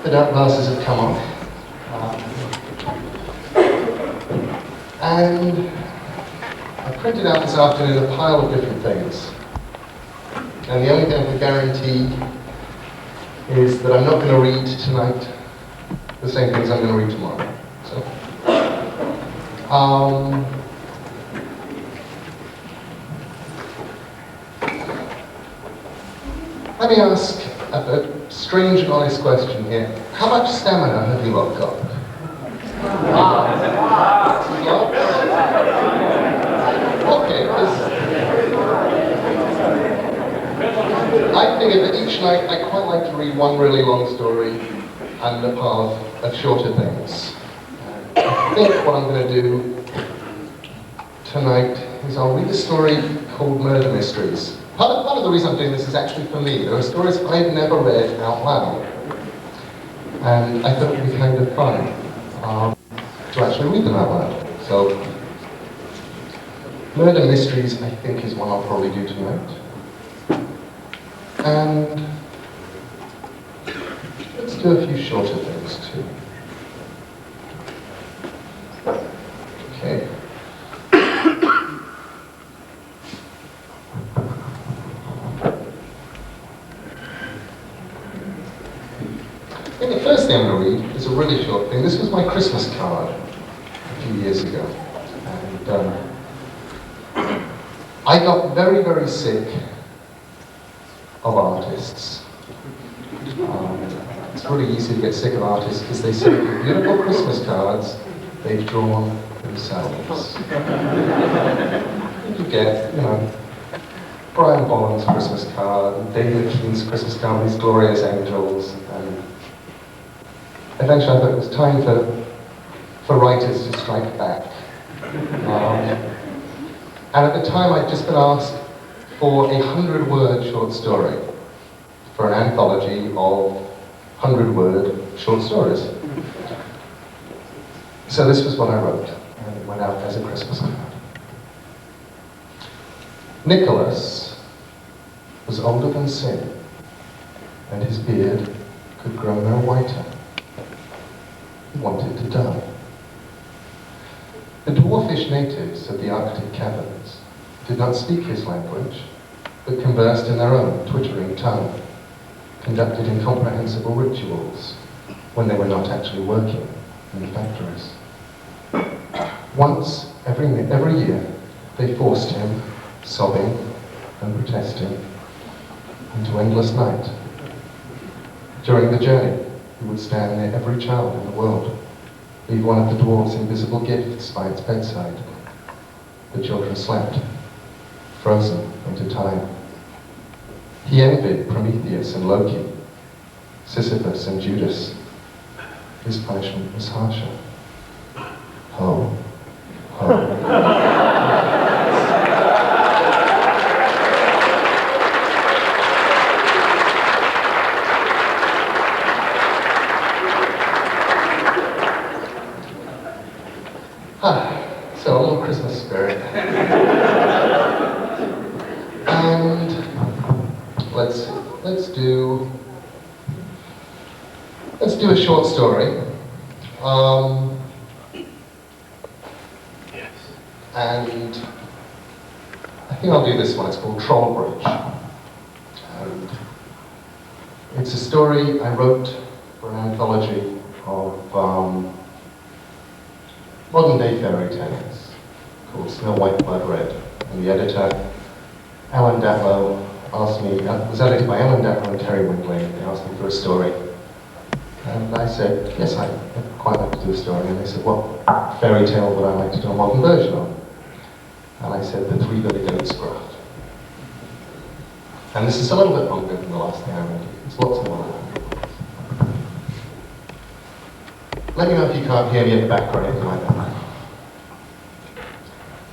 The dark glasses have come on. And I printed out this afternoon a pile of different things. And the only thing I can guarantee is that I'm not going to read tonight the same things I'm going to read tomorrow. So, let me ask a strange and honest question here. How much stamina have you lot got? Okay, because I figured that each night I quite like to read one really long story and a pile of shorter things. I think what I'm going to do tonight is I'll read a story called Murder Mysteries. Part of the reason I'm doing this is actually for me. There are stories I've never read out loud. And I thought it would be kind of fun to actually read them out loud. So, Murder Mysteries, I think, is one I'll probably do tonight. And let's do a few shorter things too. Okay. And the first thing I'm going to read is a really short thing. This was my Christmas card a few years ago. And I got very, very sick of artists. It's really easy to get sick of artists because they send you beautiful Christmas cards they've drawn themselves. You get, Brian Bolland's Christmas card, and David Keene's Christmas card with these glorious angels, and eventually I thought it was time for writers to strike back. And at the time I'd just been asked for a 100-word short story for an anthology of 100-word short stories. So this was what I wrote, and it went out as a Christmas card. Nicholas was older than sin, and his beard could grow no whiter. He wanted to die. The dwarfish natives of the Arctic caverns did not speak his language, but conversed in their own twittering tongue, conducted incomprehensible rituals when they were not actually working in the factories. Once every year, they forced him, sobbing and protesting, into endless night. During the journey, he would stand near every child in the world, leave one of the dwarves' invisible gifts by its bedside. The children slept, frozen into time. He envied Prometheus and Loki, Sisyphus and Judas. His punishment was harsher. Ho, ho. So a little Christmas spirit. And let's do a short story. Yes. And I think I'll do this one. It's called Trollbridge. And it's a story I wrote for an anthology of modern-day fairy tales called Snow White, Blood Red. And the editor, Alan Datlow, asked me, it was edited by Alan Datlow and Terry Windley. They asked me for a story. And I said, yes, I'd quite like to do a story. And they said, what fairy tale would I like to do a modern version of? And I said, The Three Billy Goats Graft. And this is a little bit longer than the last thing I read. It's lots of longer. Let me know if you can't hear me at the back or anything like that.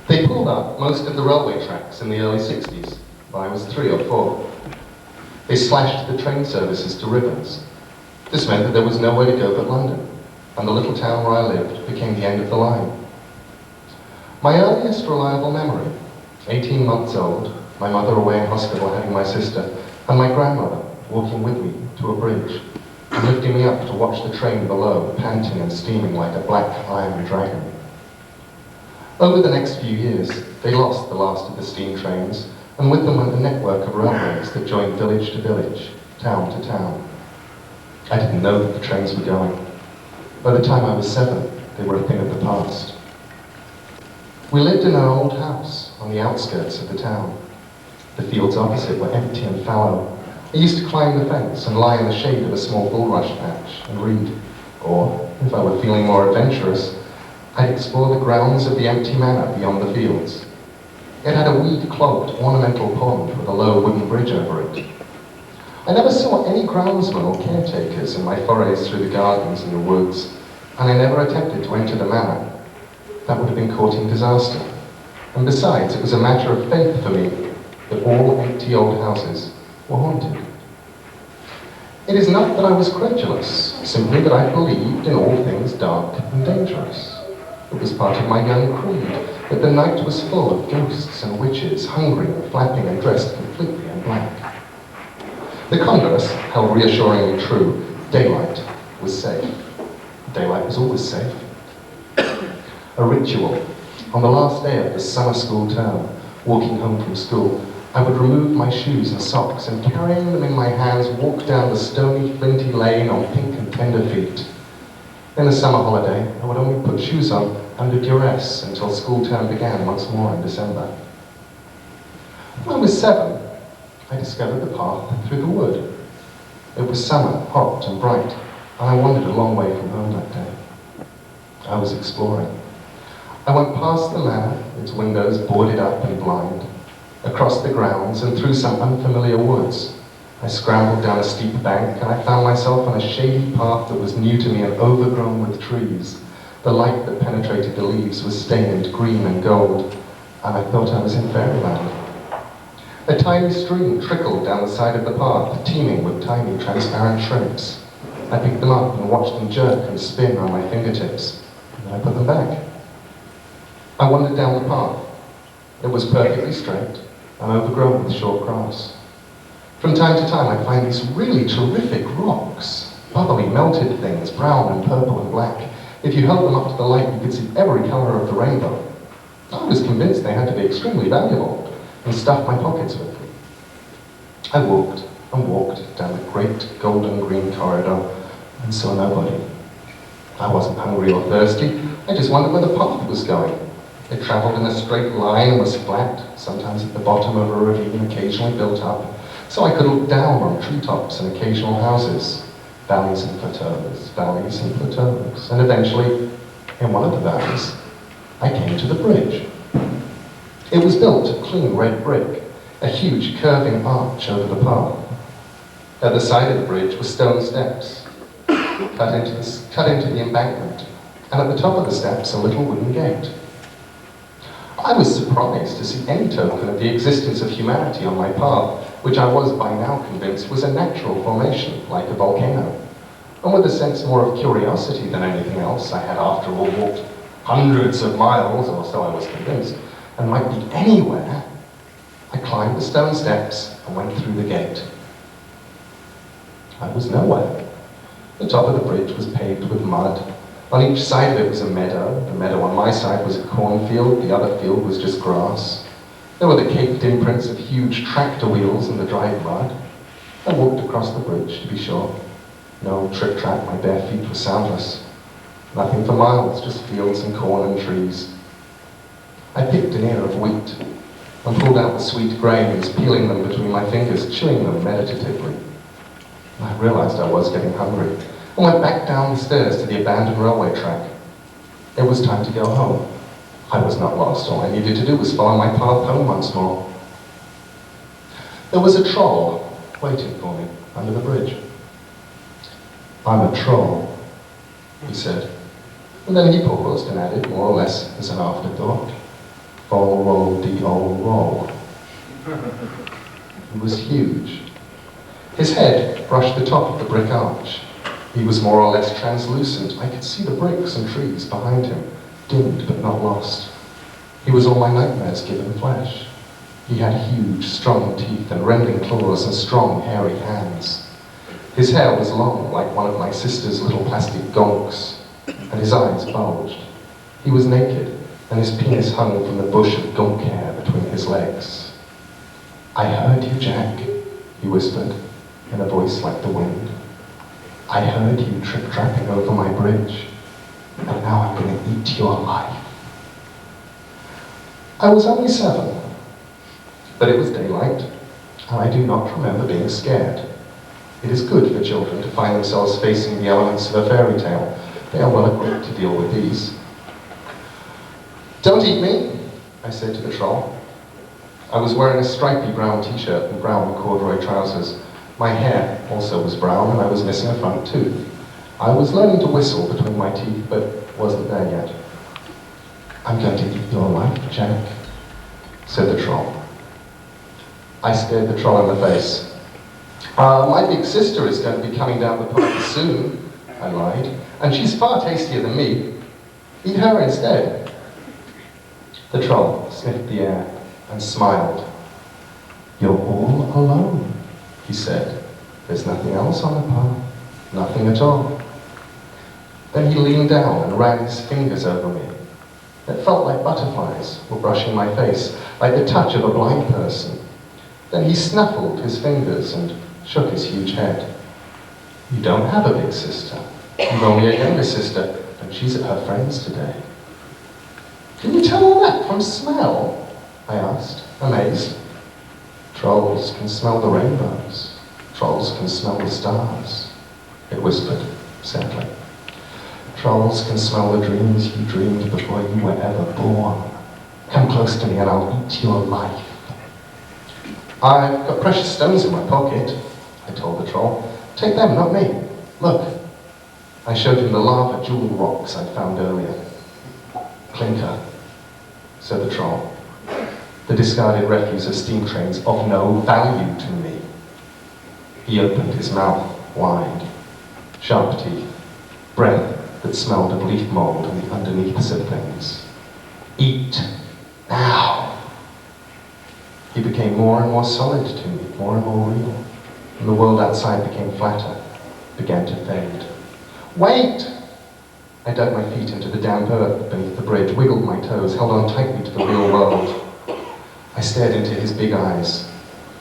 They pulled up most of the railway tracks in the early 60s. I was 3 or 4. They slashed the train services to ribbons. This meant that there was nowhere to go but London, and the little town where I lived became the end of the line. My earliest reliable memory, 18 months old, my mother away in hospital having my sister, and my grandmother walking with me to a bridge. and lifting me up to watch the train below, panting and steaming like a black iron dragon. Over the next few years, they lost the last of the steam trains, and with them went the network of railways that joined village to village, town to town. I didn't know that the trains were going. By the time I was 7, they were a thing of the past. We lived in an old house on the outskirts of the town. The fields opposite were empty and fallow. I used to climb the fence and lie in the shade of a small bulrush patch and read. Or, if I were feeling more adventurous, I'd explore the grounds of the empty manor beyond the fields. It had a weed-clogged ornamental pond with a low wooden bridge over it. I never saw any groundsmen or caretakers in my forays through the gardens and the woods, and I never attempted to enter the manor. That would have been courting disaster. And besides, it was a matter of faith for me that all empty old houses were haunted. It is not that I was credulous, simply that I believed in all things dark and dangerous. It was part of my young creed that the night was full of ghosts and witches, hungry and flapping and dressed completely in black. The converse held reassuringly true. Daylight was safe. Daylight was always safe. A ritual. On the last day of the summer school term, walking home from school, I would remove my shoes and socks and carrying them in my hands walk down the stony, flinty lane on pink and tender feet. In the summer holiday, I would only put shoes on under duress until school term began once more in December. When I was 7, I discovered the path through the wood. It was summer, hot and bright, and I wandered a long way from home that day. I was exploring. I went past the manor, its windows boarded up and blind, across the grounds and through some unfamiliar woods. I scrambled down a steep bank and I found myself on a shady path that was new to me and overgrown with trees. The light that penetrated the leaves was stained green and gold, and I thought I was in fairyland. A tiny stream trickled down the side of the path, teeming with tiny transparent shrimps. I picked them up and watched them jerk and spin on my fingertips, and then I put them back. I wandered down the path. It was perfectly straight and overgrown with short grass. From time to time, I'd find these really terrific rocks, bubbly, melted things, brown and purple and black. If you held them up to the light, you could see every color of the rainbow. I was convinced they had to be extremely valuable, and stuffed my pockets with them. I walked and walked down the great golden green corridor and saw nobody. I wasn't hungry or thirsty, I just wondered where the path was going. It traveled in a straight line and was flat, sometimes at the bottom of a ravine occasionally built up, so I could look down on treetops and occasional houses, valleys and plateaus, and eventually, in one of the valleys, I came to the bridge. It was built of clean red brick, a huge curving arch over the path. At the side of the bridge were stone steps, cut into the embankment, and at the top of the steps a little wooden gate. I was surprised to see any token of the existence of humanity on my path, which I was by now convinced was a natural formation, like a volcano. And with a sense more of curiosity than anything else, I had after all walked hundreds of miles, or so I was convinced, and might be anywhere. I climbed the stone steps and went through the gate. I was nowhere. The top of the bridge was paved with mud. On each side of it was a meadow. The meadow on my side was a cornfield, the other field was just grass. There were the caked imprints of huge tractor wheels in the dried mud. I walked across the bridge, to be sure. No trip-trap, my bare feet were soundless. Nothing for miles, just fields and corn and trees. I picked an ear of wheat and pulled out the sweet grains, peeling them between my fingers, chewing them meditatively. I realized I was getting hungry and went back down the stairs to the abandoned railway track. It was time to go home. I was not lost. All I needed to do was follow my path home once more. There was a troll waiting for me under the bridge. "I'm a troll," he said. And then he paused and added, more or less as an afterthought, "Roll, roll, dee-oh, roll." He was huge. His head brushed the top of the brick arch. He was more or less translucent. I could see the bricks and trees behind him, dimmed but not lost. He was all my nightmares given flesh. He had huge, strong teeth and rending claws and strong, hairy hands. His hair was long, like one of my sister's little plastic gonks, and his eyes bulged. He was naked, and his penis hung from the bush of gunk hair between his legs. "I heard you, Jack," he whispered, in a voice like the wind. "I heard you trip-trapping over my bridge, and now I'm going to eat your life." I was only 7, but it was daylight, and I do not remember being scared. It is good for children to find themselves facing the elements of a fairy tale. They are well equipped to deal with these. "Don't eat me," I said to the troll. I was wearing a stripy brown t-shirt and brown corduroy trousers. My hair also was brown, and I was missing a front tooth. I was learning to whistle between my teeth, but wasn't there yet. "I'm going to eat your life, Jack," said the troll. I stared the troll in the face. My big sister is going to be coming down the pipe soon," I lied, "and she's far tastier than me. Eat her instead." The troll sniffed the air and smiled. "You're all alone," he said. "There's nothing else on the path, nothing at all." Then he leaned down and ran his fingers over me. It felt like butterflies were brushing my face, like the touch of a blind person. Then he snuffled his fingers and shook his huge head. "You don't have a big sister. You've only a younger sister, and she's at her friend's today." "Can you tell all that from smell?" I asked, amazed. "Trolls can smell the rainbows. Trolls can smell the stars," it whispered, sadly. "Trolls can smell the dreams you dreamed before you were ever born. Come close to me and I'll eat your life." "I've got precious stones in my pocket," I told the troll. "Take them, not me. Look." I showed him the lava jewel rocks I'd found earlier. "Clinker," said the troll. "The discarded refuse of steam trains of no value to me." He opened his mouth wide. Sharp teeth, breath that smelled of leaf mold and the underneaths of things. "Eat now." He became more and more solid to me, more and more real, and the world outside became flatter, began to fade. "Wait!" I dug my feet into the damp earth beneath the bridge, wiggled my toes, held on tightly to the real world. I stared into his big eyes.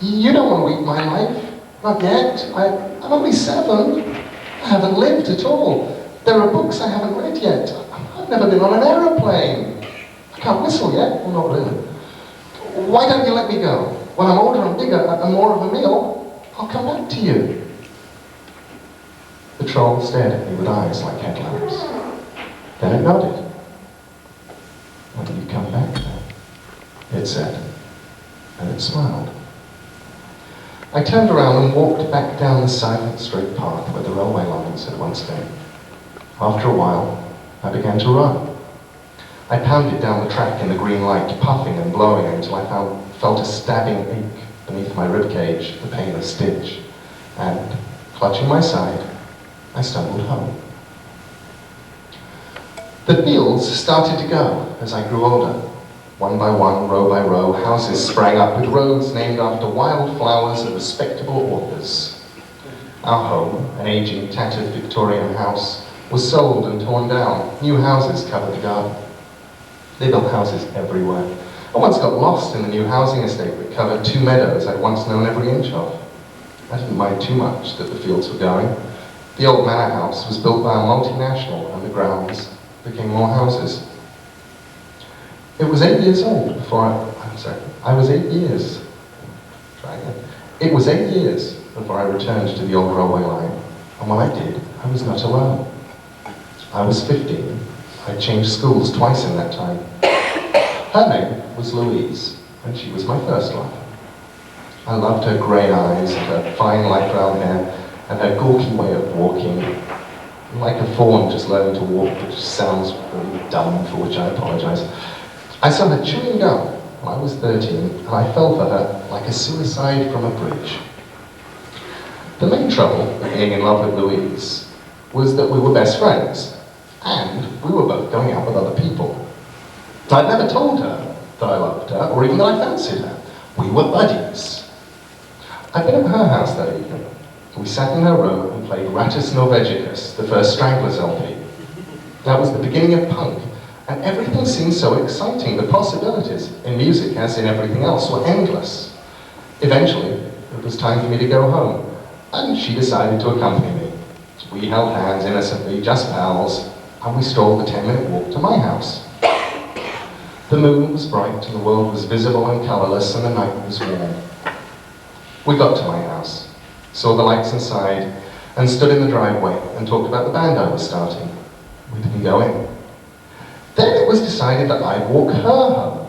"You don't want to eat my life. Not yet. I'm only 7. I haven't lived at all. There are books I haven't read yet. I've never been on an aeroplane. I can't whistle yet. Well, not really. Why don't you let me go? When I'm older and bigger and more of a meal, I'll come back to you." The troll stared at me with eyes like headlamps. Then it nodded. "When you come back then," it said, and it smiled. I turned around and walked back down the silent straight path where the railway lines had once been. After a while, I began to run. I pounded down the track in the green light, puffing and blowing until I felt a stabbing ache beneath my ribcage, the pain of stitch, and, clutching my side, I stumbled home. The fields started to go as I grew older. One by one, row by row, houses sprang up with roads named after wild flowers and respectable authors. Our home, an aging, tattered Victorian house, was sold and torn down. New houses covered the garden. They built houses everywhere. I once got lost in the new housing estate that covered 2 meadows I'd once known every inch of. I didn't mind too much that the fields were going. The old manor house was built by a multinational, and the grounds became more houses. It was 8 years old before I was 8 years. Try again. It was 8 years before I returned to the old railway line, and when I did, I was not alone. I was 15. I changed schools twice in that time. Her name was Louise, and she was my first love. I loved her grey eyes and her fine light brown hair and her gawky way of walking. Like a fawn just learning to walk, which sounds really dumb, for which I apologise. I saw her chewing gum when I was 13, and I fell for her like a suicide from a bridge. The main trouble with being in love with Louise was that we were best friends, and we were both going out with other people. I'd never told her that I loved her, or even that I fancied her. We were buddies. I'd been at her house that evening. We sat in her room and played Rattus Norvegicus, the first Stranglers LP. That was the beginning of punk, and everything seemed so exciting. The possibilities, in music as in everything else, were endless. Eventually, it was time for me to go home, and she decided to accompany me. We held hands innocently, just pals, and we strolled the 10-minute walk to my house. The moon was bright, and the world was visible and colourless, and the night was warm. We got to my house, saw the lights inside, and stood in the driveway and talked about the band I was starting. We didn't go in. Then it was decided that I'd walk her home.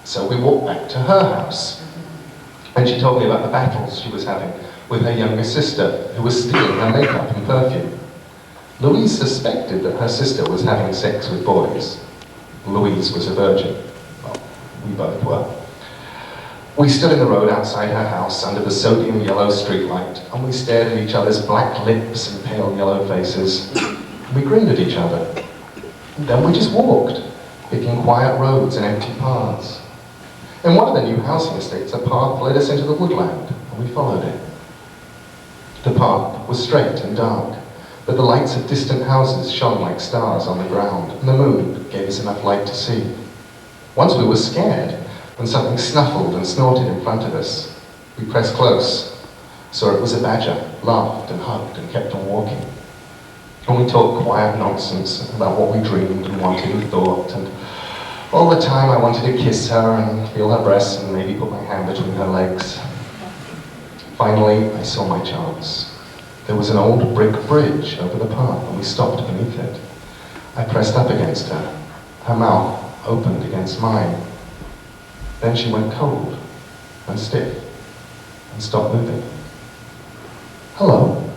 So we walked back to her house. And she told me about the battles she was having with her younger sister, who was stealing her makeup and perfume. Louise suspected that her sister was having sex with boys. Louise was a virgin. Well, we both were. We stood in the road outside her house under the sodium yellow streetlight, and we stared at each other's black lips and pale yellow faces. We grinned at each other. And then we just walked, picking quiet roads and empty paths. In one of the new housing estates, a path led us into the woodland, and we followed it. The path was straight and dark, but the lights of distant houses shone like stars on the ground, and the moon gave us enough light to see. Once we were scared when something snuffled and snorted in front of us. We pressed close, saw it was a badger, laughed and hugged and kept on walking. And we talked quiet nonsense about what we dreamed and wanted and thought, and all the time I wanted to kiss her and feel her breasts and maybe put my hand between her legs. Finally, I saw my chance. There was an old brick bridge over the path, and we stopped beneath it. I pressed up against her. Her mouth opened against mine. Then she went cold and stiff and stopped moving. "Hello,"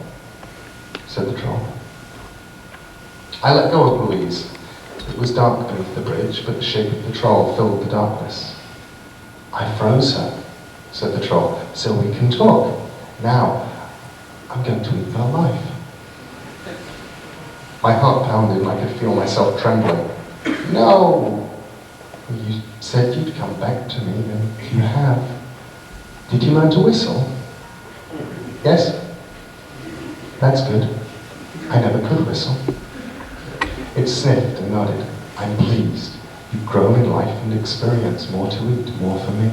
said the troll. I let go of Louise. It was dark beneath the bridge, but the shape of the troll filled the darkness. "I froze her," said the troll, "so we can talk. Now, I'm going to eat her life." My heart pounded and I could feel myself trembling. "No! You said you'd come back to me, and you have. Did you learn to whistle?" "Yes." "That's good. I never could whistle." It sniffed and nodded. "I'm pleased. You've grown in life and experience, more to eat, more for me."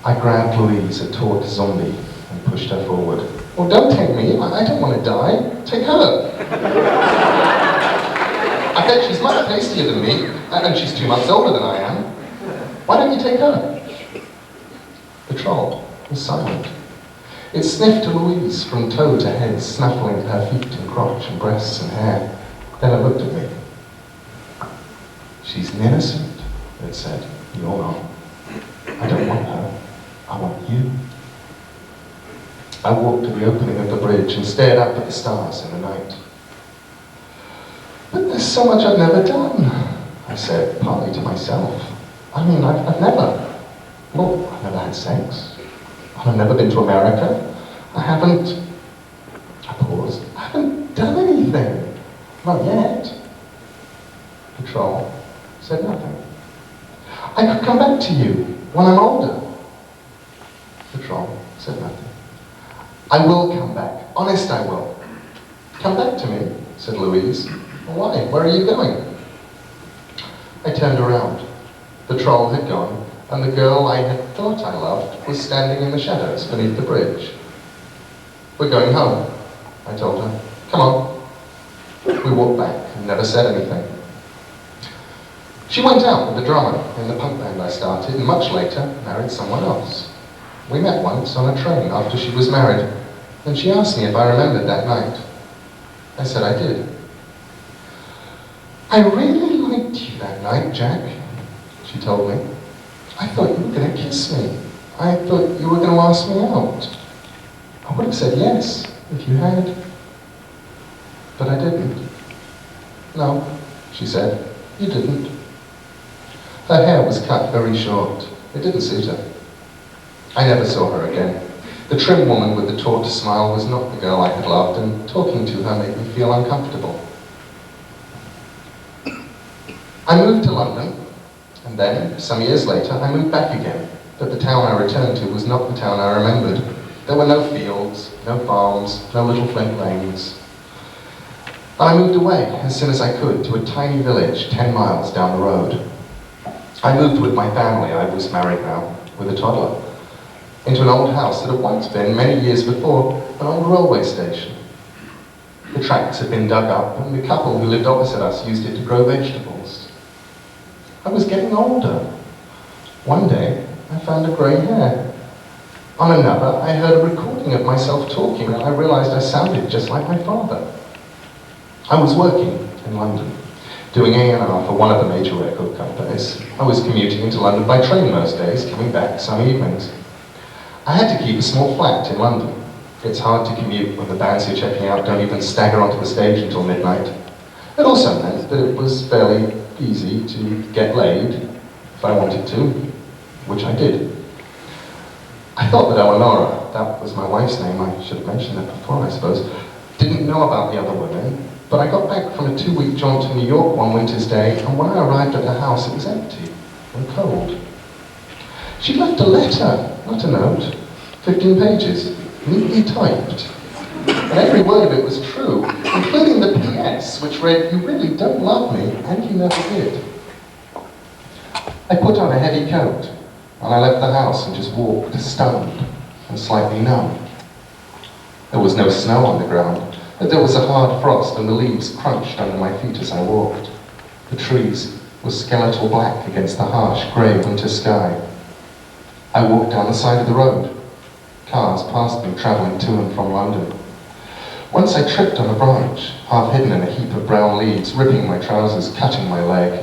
I grabbed Louise, a taut zombie, and pushed her forward. "Well, don't take me. I don't want to die. Take her." "I bet she's much tastier than me, and she's 2 months older than I am. Why don't you take her?" The troll was silent. It sniffed to Louise from toe to head, snuffling at her feet and crotch and breasts and hair. Then it looked at me. "She's an innocent," it said. "You're not. I don't want her. I want you." I walked to the opening of the bridge and stared up at the stars in the night. "But there's so much I've never done," I said, partly to myself. "I mean, I've never had sex. I've never been to America. I paused. "I haven't done anything. Not yet." The troll said nothing. "I could come back to you when I'm older." The troll said nothing. "I will come back. Honest, I will." "Come back to me," said Louise. "Why? Where are you going?" I turned around. The troll had gone, and the girl I had thought I loved was standing in the shadows beneath the bridge. "We're going home," I told her. "Come on." We walked back and never said anything. She went out with the drummer in the punk band I started, and much later married someone else. We met once on a train after she was married, and she asked me if I remembered that night. I said I did. "I really liked you that night, Jack," she told me. "I thought you were going to kiss me. I thought you were going to ask me out. I would have said yes if you had. But I didn't." "No," she said, "you didn't." Her hair was cut very short. It didn't suit her. I never saw her again. The trim woman with the taut smile was not the girl I had loved, and talking to her made me feel uncomfortable. I moved to London, and then, some years later, I moved back again, but the town I returned to was not the town I remembered. There were no fields, no farms, no little flint lanes. I moved away as soon as I could to a tiny village 10 miles down the road. I moved with my family, I was married now, with a toddler, into an old house that had once been, many years before, an old railway station. The tracks had been dug up, and the couple who lived opposite us used it to grow vegetables. I was getting older. One day, I found a grey hair. On another, I heard a recording of myself talking, and I realized I sounded just like my father. I was working in London, doing A&R for one of the major record companies. I was commuting into London by train most days, coming back some evenings. I had to keep a small flat in London. It's hard to commute when the bands you're checking out don't even stagger onto the stage until midnight. It also meant that it was fairly easy to get laid if I wanted to, which I did. I thought that Eleonora, that was my wife's name, I should have mentioned that before I suppose, didn't know about the other women, but I got back from a 2-week jaunt to New York one winter's day, and when I arrived at the house it was empty and cold. She'd left a letter, not a note, 15 pages, neatly typed. And every word of it was true, including the PS, which read, "You really don't love me, and you never did." I put on a heavy coat, and I left the house and just walked, stunned and slightly numb. There was no snow on the ground, but there was a hard frost and the leaves crunched under my feet as I walked. The trees were skeletal black against the harsh, grey winter sky. I walked down the side of the road. Cars passed me, travelling to and from London. Once I tripped on a branch, half hidden in a heap of brown leaves, ripping my trousers, cutting my leg.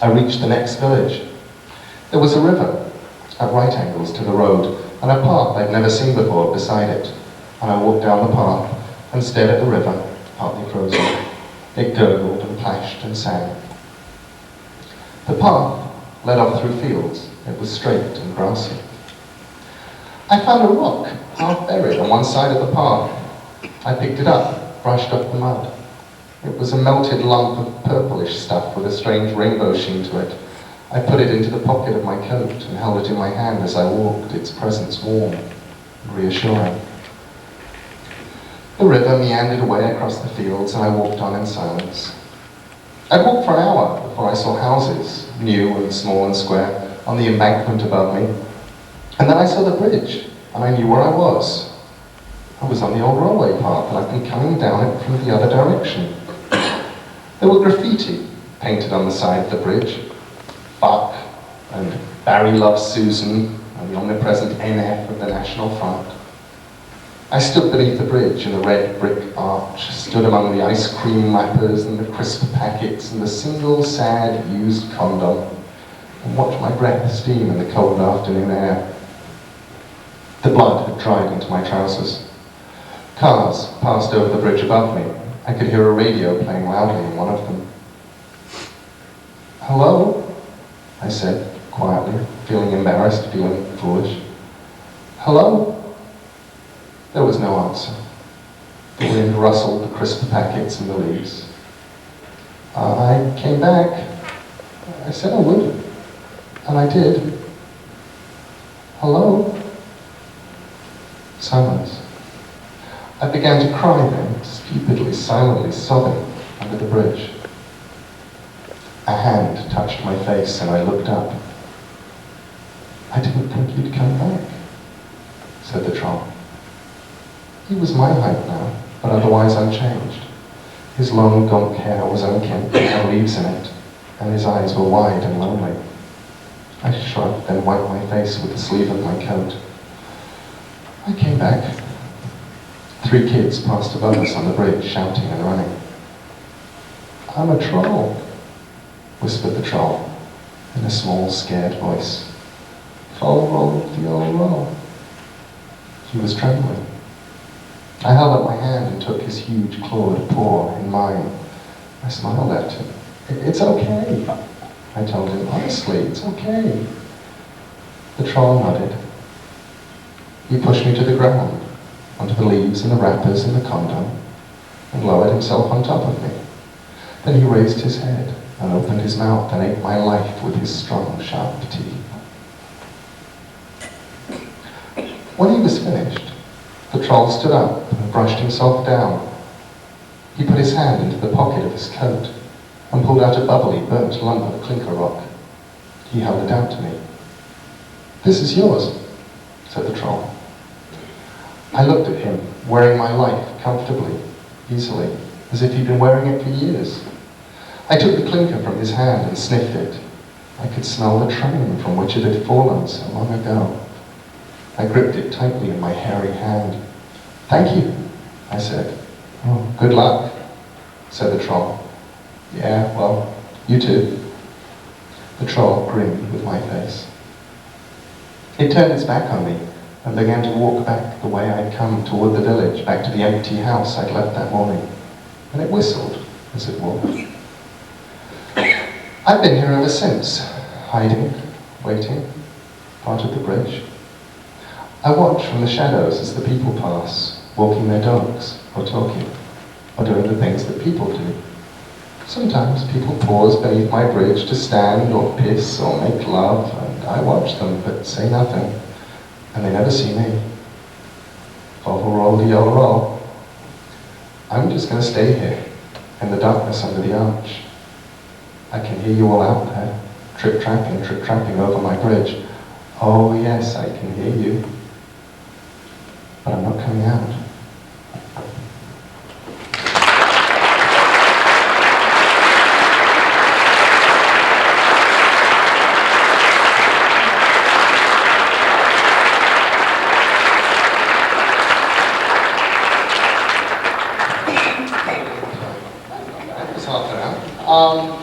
I reached the next village. There was a river, at right angles to the road, and a path I'd never seen before beside it. And I walked down the path and stared at the river, partly frozen. It gurgled and plashed and sang. The path led off through fields. It was straight and grassy. I found a rock, half buried on one side of the path. I picked it up, brushed up the mud. It was a melted lump of purplish stuff with a strange rainbow sheen to it. I put it into the pocket of my coat and held it in my hand as I walked, its presence warm and reassuring. The river meandered away across the fields and I walked on in silence. I'd walked for an hour before I saw houses, new and small and square, on the embankment above me. And then I saw the bridge, and I knew where I was. I was on the old railway path, and I'd been coming down it from the other direction. There were graffiti painted on the side of the bridge. Fuck, and Barry loves Susan, and the omnipresent NF of the National Front. I stood beneath the bridge in the red brick arch, stood among the ice cream wrappers and the crisp packets and the single sad used condom, and watched my breath steam in the cold afternoon air. The blood had dried into my trousers. Cars passed over the bridge above me. I could hear a radio playing loudly in one of them. "Hello?" I said, quietly, feeling embarrassed, feeling foolish. "Hello?" There was no answer. The wind rustled the crisp packets and the leaves. I came back. I said I would, and I did. "Hello?" Silence. I began to cry then, stupidly, silently, sobbing under the bridge. A hand touched my face and I looked up. "I didn't think you'd come back," said the troll. He was my height now, but otherwise unchanged. His long, gaunt hair was unkempt and had leaves in it, and his eyes were wide and lonely. I shrugged, then wiped my face with the sleeve of my coat. I came back. 3 kids passed above us on the bridge, shouting and running. "I'm a troll," whispered the troll, in a small, scared voice. "Roll, roll, the old roll." He was trembling. I held up my hand and took his huge clawed paw in mine. I smiled at him. "It's okay," I told him. "Honestly, it's okay." The troll nodded. He pushed me to the ground, onto the leaves and the wrappers and the condom, and lowered himself on top of me. Then he raised his head and opened his mouth and ate my life with his strong, sharp teeth. When he was finished, the troll stood up and brushed himself down. He put his hand into the pocket of his coat and pulled out a bubbly, burnt lump of clinker rock. He held it out to me. "This is yours," said the troll. I looked at him, wearing my life comfortably, easily, as if he'd been wearing it for years. I took the clinker from his hand and sniffed it. I could smell the train from which it had fallen so long ago. I gripped it tightly in my hairy hand. "Thank you," I said. "Oh, good luck," said the troll. "Yeah, well, you too." The troll grinned with my face. It turned its back on me and began to walk back the way I'd come toward the village, back to the empty house I'd left that morning, and it whistled as it walked. I've been here ever since, hiding, waiting, part of the bridge. I watch from the shadows as the people pass, walking their dogs, or talking, or doing the things that people do. Sometimes people pause beneath my bridge to stand or piss or make love, and I watch them but say nothing, and they never see me. Roll. I'm just going to stay here, in the darkness under the arch. I can hear you all out there, trip-trapping over my bridge. Oh yes, I can hear you. But I'm not coming out.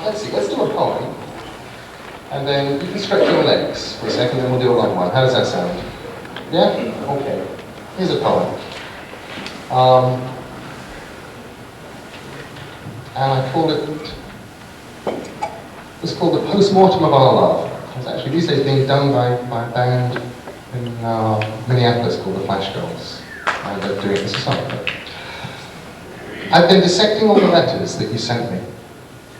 Let's see, let's do a poem, and then you can stretch your legs for a second, then we'll do a long one. How does that sound? Yeah? Okay. Here's a poem. And I called it, it's called The Postmortem of Our Love. It's actually these days being done by a band in Minneapolis called the Flash Girls. And they're doing this song. I've been dissecting all the letters that you sent me,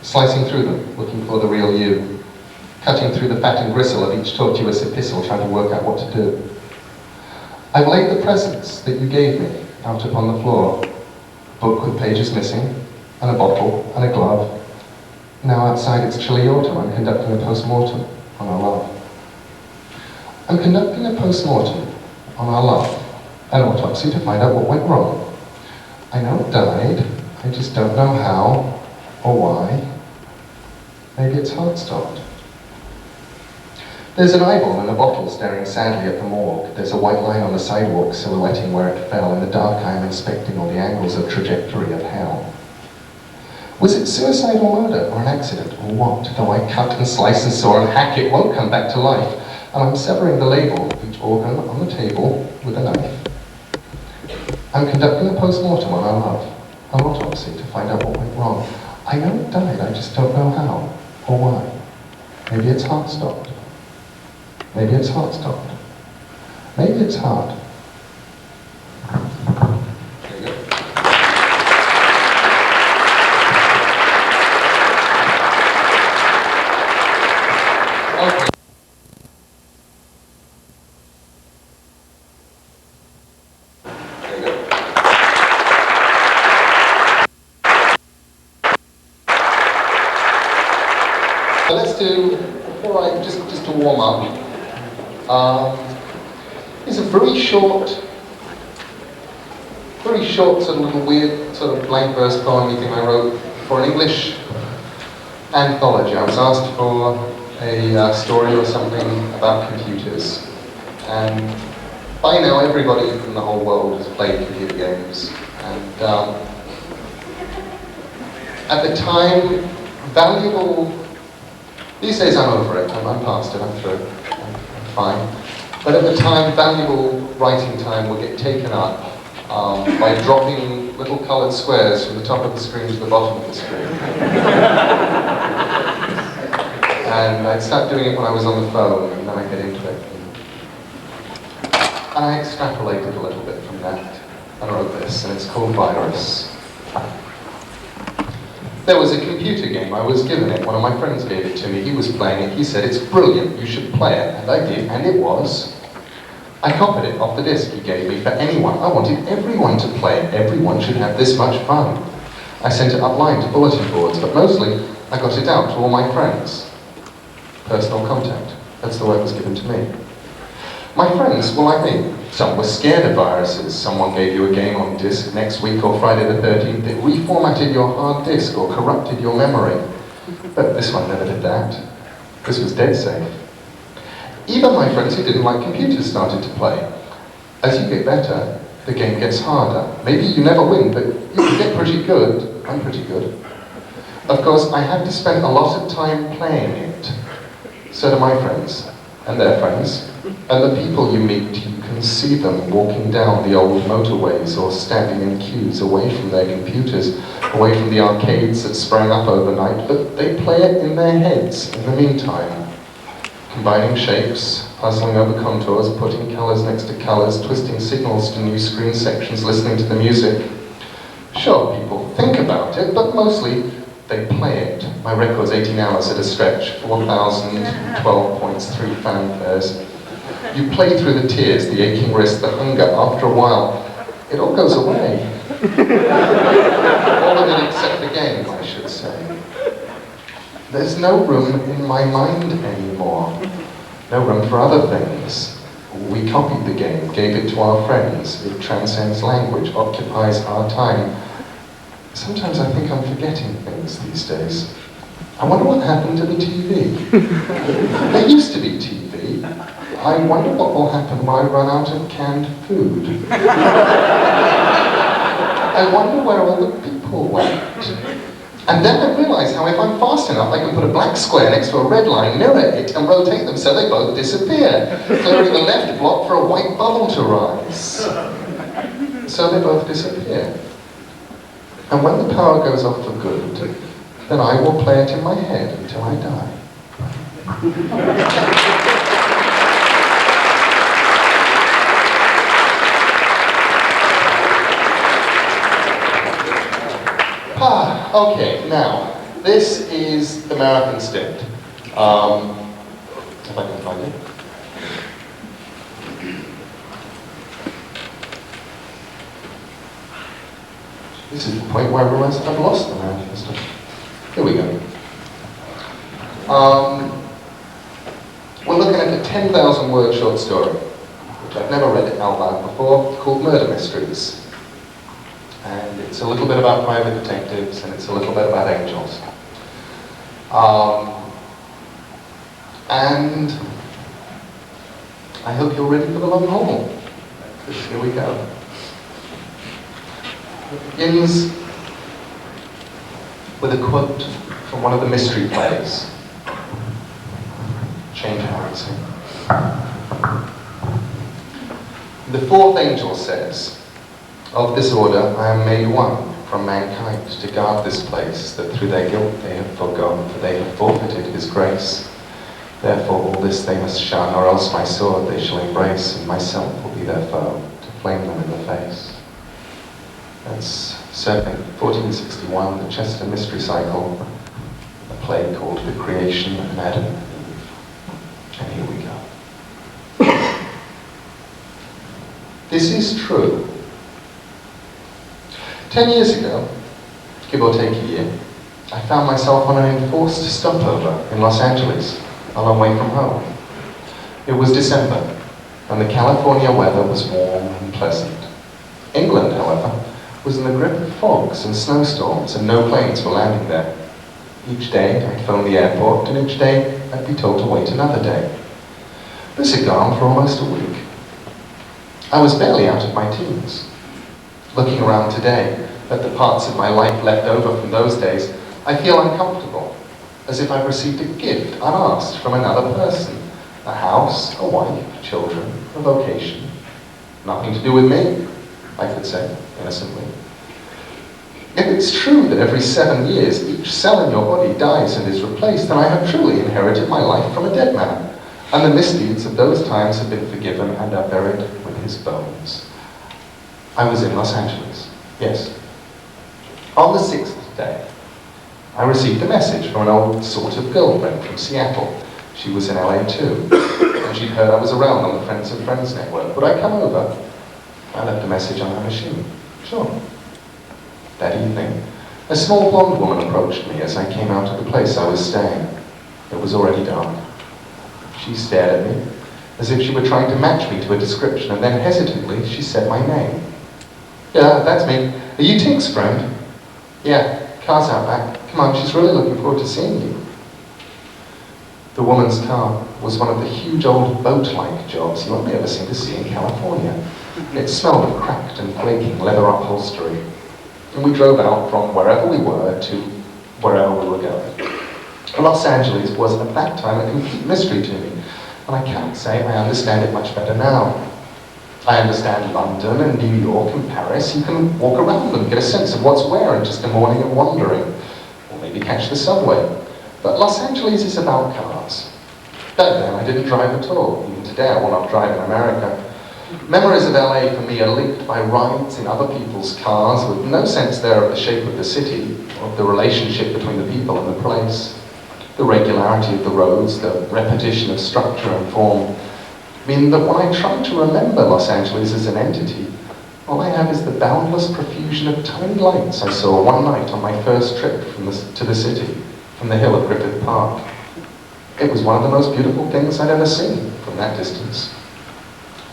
slicing through them, looking for the real you, cutting through the fat and gristle of each tortuous epistle, trying to work out what to do. I've laid the presents that you gave me out upon the floor, a book with pages missing, and a bottle, and a glove. Now outside it's chilly autumn, I'm conducting a post-mortem on our love. I'm conducting a post-mortem on our love, an autopsy to find out what went wrong. I know it died, I just don't know how or why. Maybe its heart stopped. There's an eyeball in a bottle staring sadly at the morgue. There's a white line on the sidewalk silhouetting where it fell. In the dark I am inspecting all the angles of trajectory of hell. Was it suicide or murder, or an accident, or what? Though I cut and slice and saw and hack, it won't come back to life. And I'm severing the label of each organ on the table with a knife. I'm conducting a post-mortem on our love, an autopsy to find out what went wrong. I know it died, I just don't know how, or why. Maybe its heart stopped. Maybe its heart stopped. Maybe its heart. There you go. Okay. There you go. Let's do, before I, just to warm up, it's a very short sort of little weird sort of blank verse poem thing I wrote for an English anthology. I was asked for a story or something about computers, and by now everybody in the whole world has played computer games, and at the time, valuable. These days I'm over it, I'm past it, I'm through, I'm fine. But at the time, valuable writing time would get taken up by dropping little coloured squares from the top of the screen to the bottom of the screen. And I'd start doing it when I was on the phone, and then I'd get into it. And I extrapolated a little bit from that, and wrote this, and it's called Virus. There was a computer game, I was given it, one of my friends gave it to me, he was playing it, he said, it's brilliant, you should play it, and I did, and it was I copied it off the disc he gave me for anyone. I wanted everyone to play it. Everyone should have this much fun. I sent it upline to bulletin boards, but mostly I got it out to all my friends. Personal contact. That's the way it was given to me. My friends were like me. Some were scared of viruses. Someone gave you a game on disk next week or Friday the 13th. It reformatted your hard disk or corrupted your memory. But this one never did that. This was dead safe. Even my friends who didn't like computers started to play. As you get better, the game gets harder. Maybe you never win, but you can get pretty good. I'm pretty good. Of course, I had to spend a lot of time playing it. So do my friends, and their friends, and the people you meet. You can see them walking down the old motorways or standing in queues away from their computers, away from the arcades that sprang up overnight, but they play it in their heads in the meantime. Combining shapes, puzzling over contours, putting colours next to colours, twisting signals to new screen sections, listening to the music. Sure, people think about it, but mostly they play it. My record's 18 hours at a stretch, 4,012 points, 3 fanfares. You play through the tears, the aching wrist, the hunger. After a while, it all goes away. All of it except the game, I should say. There's no room in my mind anymore. No room for other things. We copied the game, gave it to our friends. It transcends language, occupies our time. Sometimes I think I'm forgetting things these days. I wonder what happened to the TV. There used to be TV. I wonder what will happen when I run out of canned food. I wonder where all the people went. And then I realised how if I'm fast enough, I can put a black square next to a red line, mirror it, and rotate them so they both disappear, clearing the left block for a white bubble to rise. So they both disappear. And when the power goes off for good, then I will play it in my head until I die. Okay, now, this is the marathon stint. If I can find it. This is the point where I realised I've lost the marathon stint. Here we go. We're looking at a 10,000 word short story, which I've never read out loud before, called Murder Mysteries. And it's a little bit about private detectives, and it's a little bit about angels. And I hope you're ready for the long haul. Here we go. It begins with a quote from one of the mystery plays. Change Harrison. The fourth angel says, "Of this order I am made one from mankind, to guard this place, that through their guilt they have forgone, for they have forfeited his grace. Therefore all this they must shun, or else my sword they shall embrace, and myself will be their foe, to flame them in the face." That's circa 1461, the Chester Mystery Cycle, a play called The Creation of Adam and Eve. And here we go. This is true. 10 years ago, give or take a year, I found myself on an enforced stopover in Los Angeles, a long way from home. It was December, and the California weather was warm and pleasant. England, however, was in the grip of fogs and snowstorms, and no planes were landing there. Each day I'd phone the airport, and each day I'd be told to wait another day. This had gone on for almost a week. I was barely out of my teens. Looking around today at the parts of my life left over from those days, I feel uncomfortable, as if I've received a gift unasked from another person. A house, a wife, children, a vocation. Nothing to do with me, I could say, innocently. If it's true that every 7 years each cell in your body dies and is replaced, then I have truly inherited my life from a dead man, and the misdeeds of those times have been forgiven and are buried with his bones. I was in Los Angeles, yes. On the 6th day, I received a message from an old sort of girlfriend from Seattle. She was in LA too, and she'd heard I was around on the Friends of Friends network. Would I come over? I left a message on her machine. Sure. That evening, a small blonde woman approached me as I came out of the place I was staying. It was already dark. She stared at me, as if she were trying to match me to a description, and then hesitantly she said my name. Yeah, that's me. Are you Tink's friend? Yeah, car's out back. Come on, she's really looking forward to seeing you. The woman's car was one of the huge old boat-like jobs you only ever seem to see in California. It smelled of cracked and flaking leather upholstery. And we drove out from wherever we were to wherever we were going. Los Angeles was at that time a complete mystery to me, and I can't say I understand it much better now. I understand London and New York and Paris. You can walk around them, get a sense of what's where in just a morning of wandering, or maybe catch the subway. But Los Angeles is about cars. Back then I didn't drive at all. Even today I will not drive in America. Memories of LA for me are linked by rides in other people's cars with no sense there of the shape of the city, of the relationship between the people and the place, the regularity of the roads, the repetition of structure and form. I mean that when I try to remember Los Angeles as an entity, all I have is the boundless profusion of tiny lights I saw one night on my first trip to the city, from the hill of Griffith Park. It was one of the most beautiful things I'd ever seen from that distance.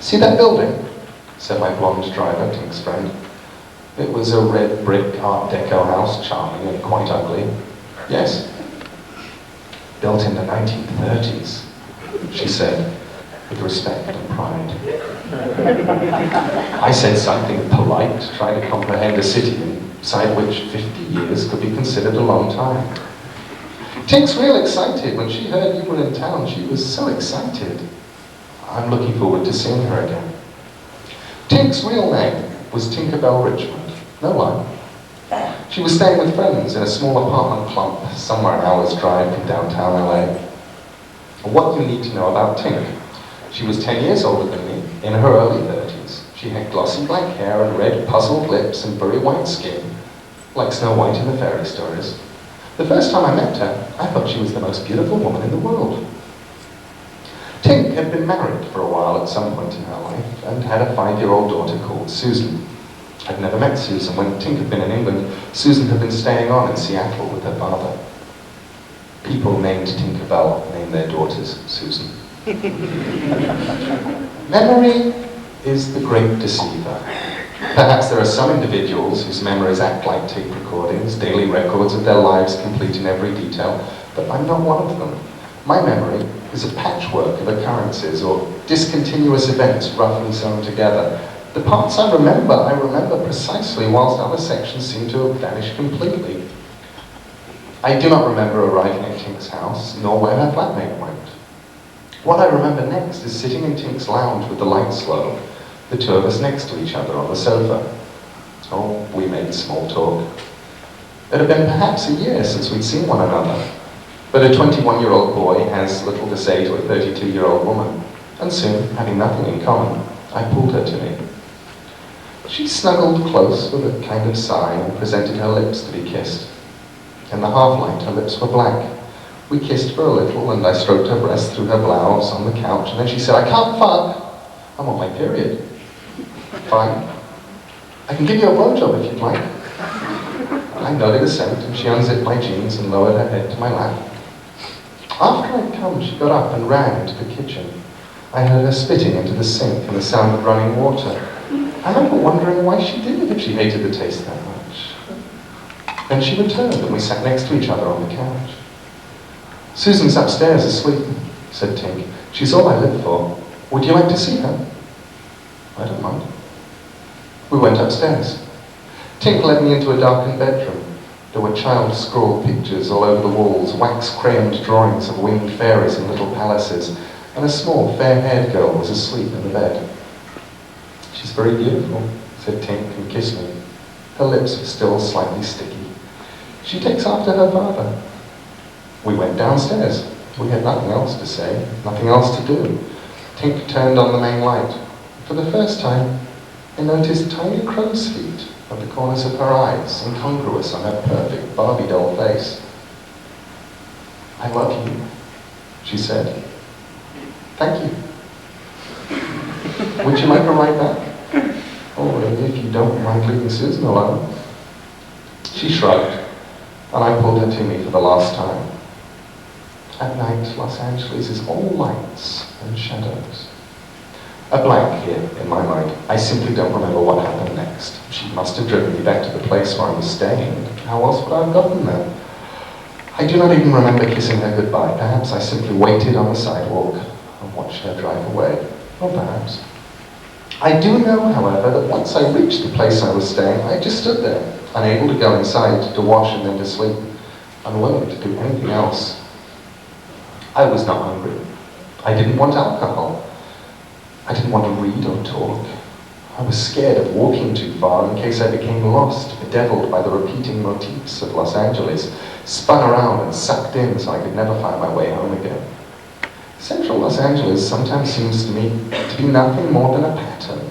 See that building? Said my blonde driver, Tink's friend. It was a red brick Art Deco house, charming and quite ugly. Yes. Built in the 1930s, she said, with respect and pride. I said something polite, trying to comprehend a city inside which 50 years could be considered a long time. Tink's real excited. When she heard you were in town, she was so excited. I'm looking forward to seeing her again. Tink's real name was Tinkerbell Richmond. No lie. She was staying with friends in a small apartment clump somewhere an hour's drive from downtown LA. What you need to know about Tink. She was 10 years older than me, in her early 30s. She had glossy black hair and red puzzled lips and very white skin, like Snow White in the fairy stories. The first time I met her, I thought she was the most beautiful woman in the world. Tink had been married for a while at some point in her life and had a 5-year-old daughter called Susan. I'd never met Susan. When Tink had been in England, Susan had been staying on in Seattle with her father. People named Tinkerbell named their daughters Susan. Memory is the great deceiver. Perhaps there are some individuals whose memories act like tape recordings, daily records of their lives complete in every detail, but I'm not one of them. My memory is a patchwork of occurrences or discontinuous events roughly sewn together. The parts I remember precisely, whilst other sections seem to have vanished completely. I do not remember arriving at Tink's house, nor where her flatmate went. What I remember next is sitting in Tink's lounge with the lights low, the two of us next to each other on the sofa. Oh, we made small talk. It had been perhaps a year since we'd seen one another, but a 21-year-old boy has little to say to a 32-year-old woman, and soon, having nothing in common, I pulled her to me. She snuggled close with a kind of sigh and presented her lips to be kissed. In the half-light, her lips were black. We kissed for a little, and I stroked her breast through her blouse on the couch, and then she said, I can't fuck. I'm on my period. Fine. I can give you a blowjob if you'd like. I nodded assent, and she unzipped my jeans and lowered her head to my lap. After I'd come, she got up and ran into the kitchen. I heard her spitting into the sink and the sound of running water. I remember wondering why she did it if she hated the taste that much. Then she returned, and we sat next to each other on the couch. Susan's upstairs asleep, said Tink. She's all I live for. Would you like to see her? I don't mind. We went upstairs. Tink led me into a darkened bedroom. There were child-scrawled pictures all over the walls, wax-crayoned drawings of winged fairies in little palaces, and a small, fair-haired girl was asleep in the bed. She's very beautiful, said Tink and kissed me. Her lips were still slightly sticky. She takes after her father. We went downstairs. We had nothing else to say, nothing else to do. Tink turned on the main light. For the first time, I noticed tiny crow's feet at the corners of her eyes, incongruous on her perfect Barbie doll face. I love you, she said. Thank you. Would you like a ride back? Or if you don't mind leaving Susan alone? She shrugged, and I pulled her to me for the last time. At night, Los Angeles is all lights and shadows. A blank here in my mind. I simply don't remember what happened next. She must have driven me back to the place where I was staying. How else would I have gotten there? I do not even remember kissing her goodbye. Perhaps I simply waited on the sidewalk and watched her drive away. Or perhaps. I do know, however, that once I reached the place I was staying, I just stood there, unable to go inside, to wash and then to sleep, unwilling to do anything else. I was not hungry. I didn't want alcohol. I didn't want to read or talk. I was scared of walking too far in case I became lost, bedeviled by the repeating motifs of Los Angeles, spun around and sucked in so I could never find my way home again. Central Los Angeles sometimes seems to me to be nothing more than a pattern,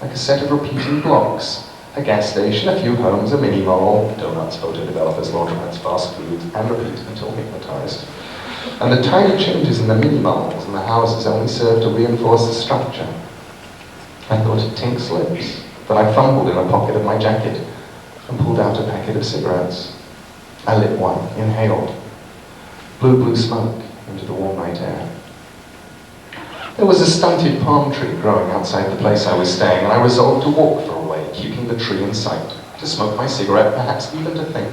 like a set of repeating blocks, a gas station, a few homes, a mini mall, donuts, photo developers, laundromats, fast food, and repeat until hypnotized. And the tiny changes in the mini malls and the houses only serve to reinforce the structure. I thought of Tink's lips, then I fumbled in a pocket of my jacket and pulled out a packet of cigarettes. I lit one, inhaled. Blue smoke into the warm night air. There was a stunted palm tree growing outside the place I was staying, and I resolved to walk for a way, keeping the tree in sight, to smoke my cigarette, perhaps even to think.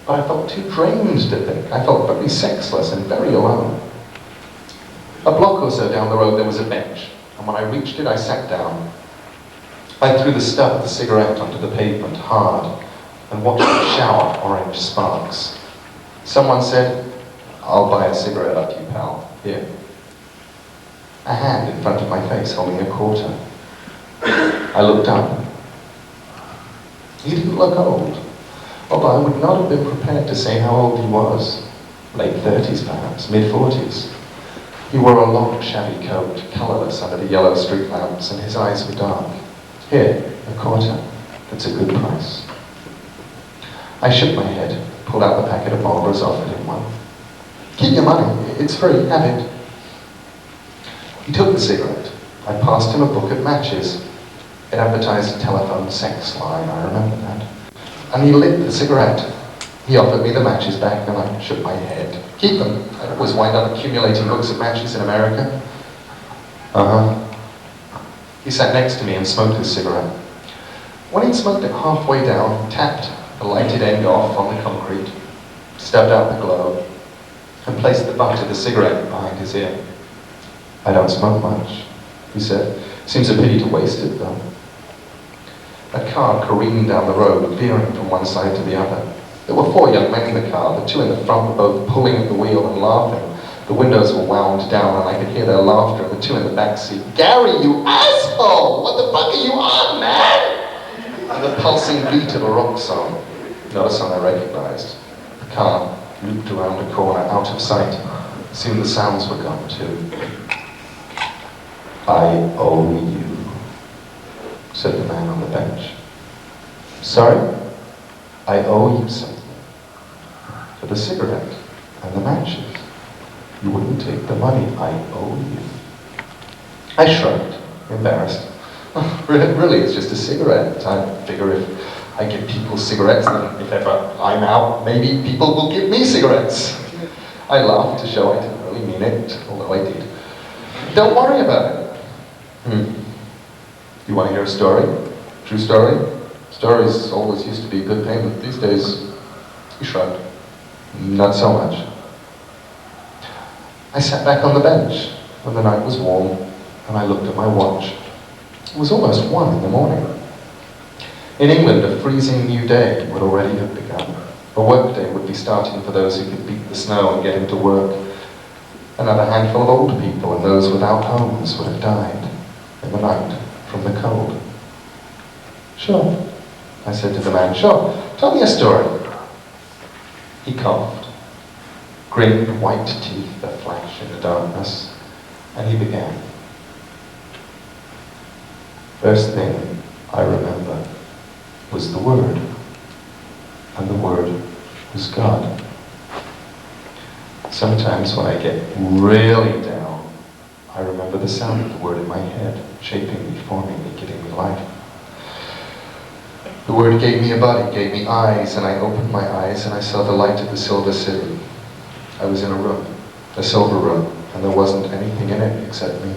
But I felt too drained to think. I felt very sexless and very alone. A block or so down the road there was a bench, and when I reached it I sat down. I threw the stub of the cigarette onto the pavement hard and watched it shower orange sparks. Someone said, "I'll buy a cigarette up you, pal. Here." A hand in front of my face holding a quarter. I looked up. He didn't look old, although I would not have been prepared to say how old he was. Late 30s perhaps, mid-40s. He wore a long shabby coat, colourless under the yellow street lamps, and his eyes were dark. "Here, a quarter. That's a good price." I shook my head, pulled out the packet of Marlboros, offered him one. "Keep your money, it's free, have it." He took the cigarette. I passed him a book of matches. It advertised a telephone sex line, I remember that. And he lit the cigarette. He offered me the matches back, and I shook my head. "Keep them. I always wind up accumulating books of matches in America." "Uh-huh." He sat next to me and smoked his cigarette. When he'd smoked it halfway down, tapped the lighted end off on the concrete, stubbed out the glow, and placed the butt of the cigarette behind his ear. "I don't smoke much," he said. "Seems a pity to waste it, though." A car careened down the road, veering from one side to the other. There were 4 young men in the car. The 2 in the front were both pulling at the wheel and laughing. The windows were wound down, and I could hear their laughter, and the 2 in the back seat. "Gary, you asshole! What the fuck are you on, man?" And the pulsing beat of a rock song. Not a song I recognized. The car looped around a corner, out of sight. Soon the sounds were gone, too. "I owe you," said the man on the bench. "Sorry? I owe you something. For the cigarette and the matches. You wouldn't take the money. I owe you." I shrugged, embarrassed. Really, it's just a cigarette. I figure if I give people cigarettes, then if ever I'm out, maybe people will give me cigarettes. I laughed to show I didn't really mean it, although I did. "Don't worry about it." "You want to hear a story? True story? Stories always used to be a good payment. These days," he shrugged, "not so much." I sat back on the bench when the night was warm, and I looked at my watch. It was almost 1 in the morning. In England, a freezing new day would already have begun. A workday would be starting for those who could beat the snow and get into work. Another handful of old people and those without homes would have died in the night from the cold. "Sure," I said to the man. "Sure, tell me a story." He coughed, grinned, white teeth aflash in the darkness, and he began. "First thing I remember was the Word, and the Word was God. Sometimes when I get really down, I I remember the sound of the word in my head, shaping me, forming me, giving me life. The word gave me a body, gave me eyes, and I opened my eyes and I saw the light of the Silver City. I was in a room, a silver room, and there wasn't anything in it except me.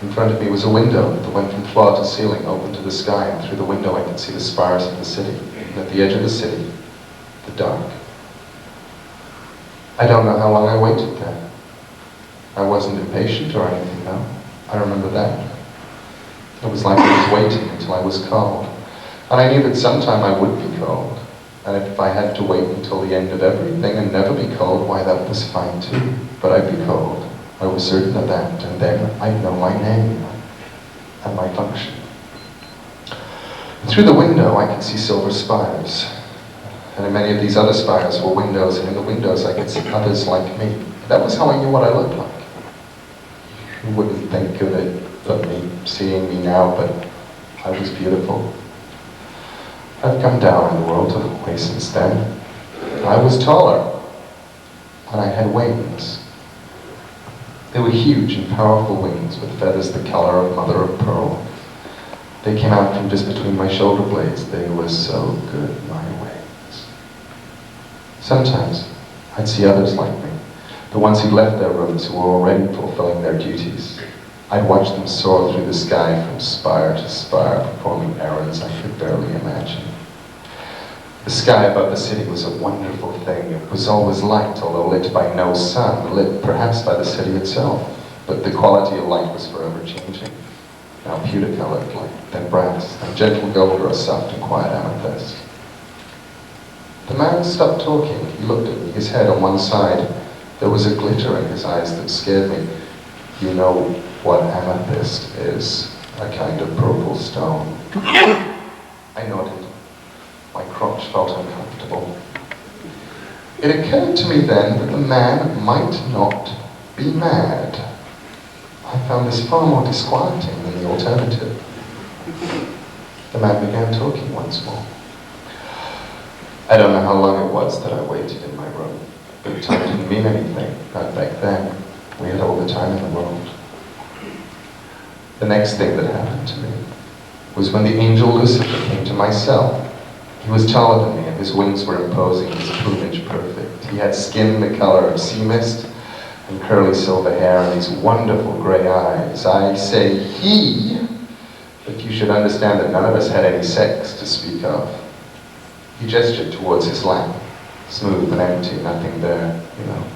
In front of me was a window that went from floor to ceiling, open to the sky, and through the window I could see the spires of the city. And at the edge of the city, the dark. I don't know how long I waited there. I wasn't impatient or anything, no. I remember that. It was like I was waiting until I was called. And I knew that sometime I would be called. And if I had to wait until the end of everything and never be called, why, that was fine too. But I'd be called. I was certain of that, and then I'd know my name and my function. Through the window I could see silver spires. And in many of these other spires were windows, and in the windows I could see others like me. That was how I knew what I looked like. You wouldn't think of it, of me seeing me now, but I was beautiful. I've come down in the world a way since then. I was taller, and I had wings. They were huge and powerful wings with feathers the color of mother of pearl. They came out from just between my shoulder blades. They were so good, my wings. Sometimes I'd see others like me, the ones who'd left their rooms, who were already fulfilling their duties. I'd watch them soar through the sky from spire to spire, performing errands I could barely imagine. The sky above the city was a wonderful thing. It was always light, although lit by no sun, lit perhaps by the city itself. But the quality of light was forever changing. Now pewter-colored light, then brass, then gentle gold or a soft and quiet amethyst. The man stopped talking. He looked at me, his head on one side. There was a glitter in his eyes that scared me. You know what amethyst is? A kind of purple stone. I nodded. My crotch felt uncomfortable. It occurred to me then that the man might not be mad. I found this far more disquieting than the alternative. The man began talking once more. I don't know how long it was that I waited in my room, but time didn't mean anything, not back then. We had all the time in the world. The next thing that happened to me was when the angel Lucifer came to my cell. He was taller than me, and his wings were imposing, his plumage perfect. He had skin the color of sea mist, and curly silver hair, and these wonderful gray eyes. I say he, but you should understand that none of us had any sex to speak of. He gestured towards his lap, smooth and empty, nothing there, you know.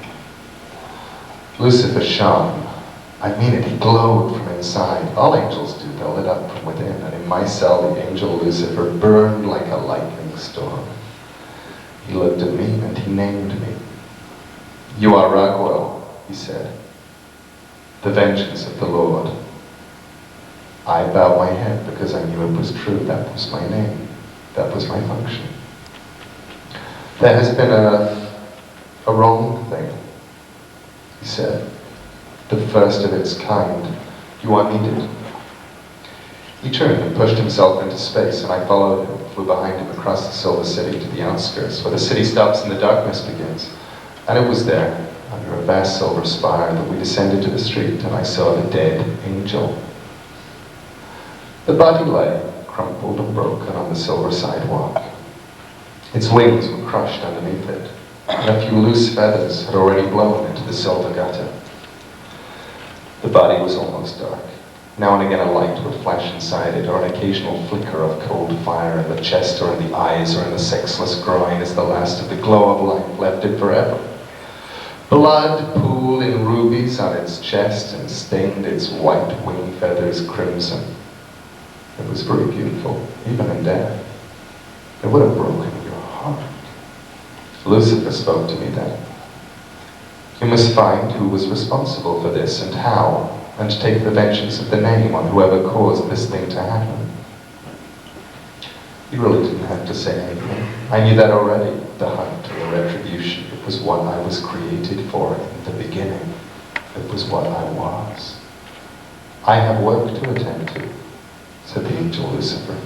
Lucifer shone. I mean it, he glowed from inside. All angels do, they're lit up from within, and in my cell the angel Lucifer burned like a lightning storm. He looked at me and he named me. You are Raguel, he said. The vengeance of the Lord. I bowed my head because I knew it was true. That was my name. That was my function. There has been a wrong thing, he said. The first of its kind. You are needed. He turned and pushed himself into space, and I followed him, flew behind him across the Silver City to the outskirts, where the city stops and the darkness begins. And it was there, under a vast silver spire, that we descended to the street, and I saw the dead angel. The body lay, crumpled and broken, on the silver sidewalk. Its wings were crushed underneath it, and a few loose feathers had already blown into the silver gutter. The body was almost dark. Now and again a light would flash inside it, or an occasional flicker of cold fire in the chest or in the eyes or in the sexless groin as the last of the glow of life left it forever. Blood pooled in rubies on its chest and stained its white wing feathers crimson. It was very beautiful, even in death. It would have broken your heart. Lucifer spoke to me then. You must find who was responsible for this and how, and take the vengeance of the name on whoever caused this thing to happen. You really didn't have to say anything. I knew that already, the hunt or the retribution. It was what I was created for in the beginning. It was what I was. I have work to attend to, said the angel Lucifer.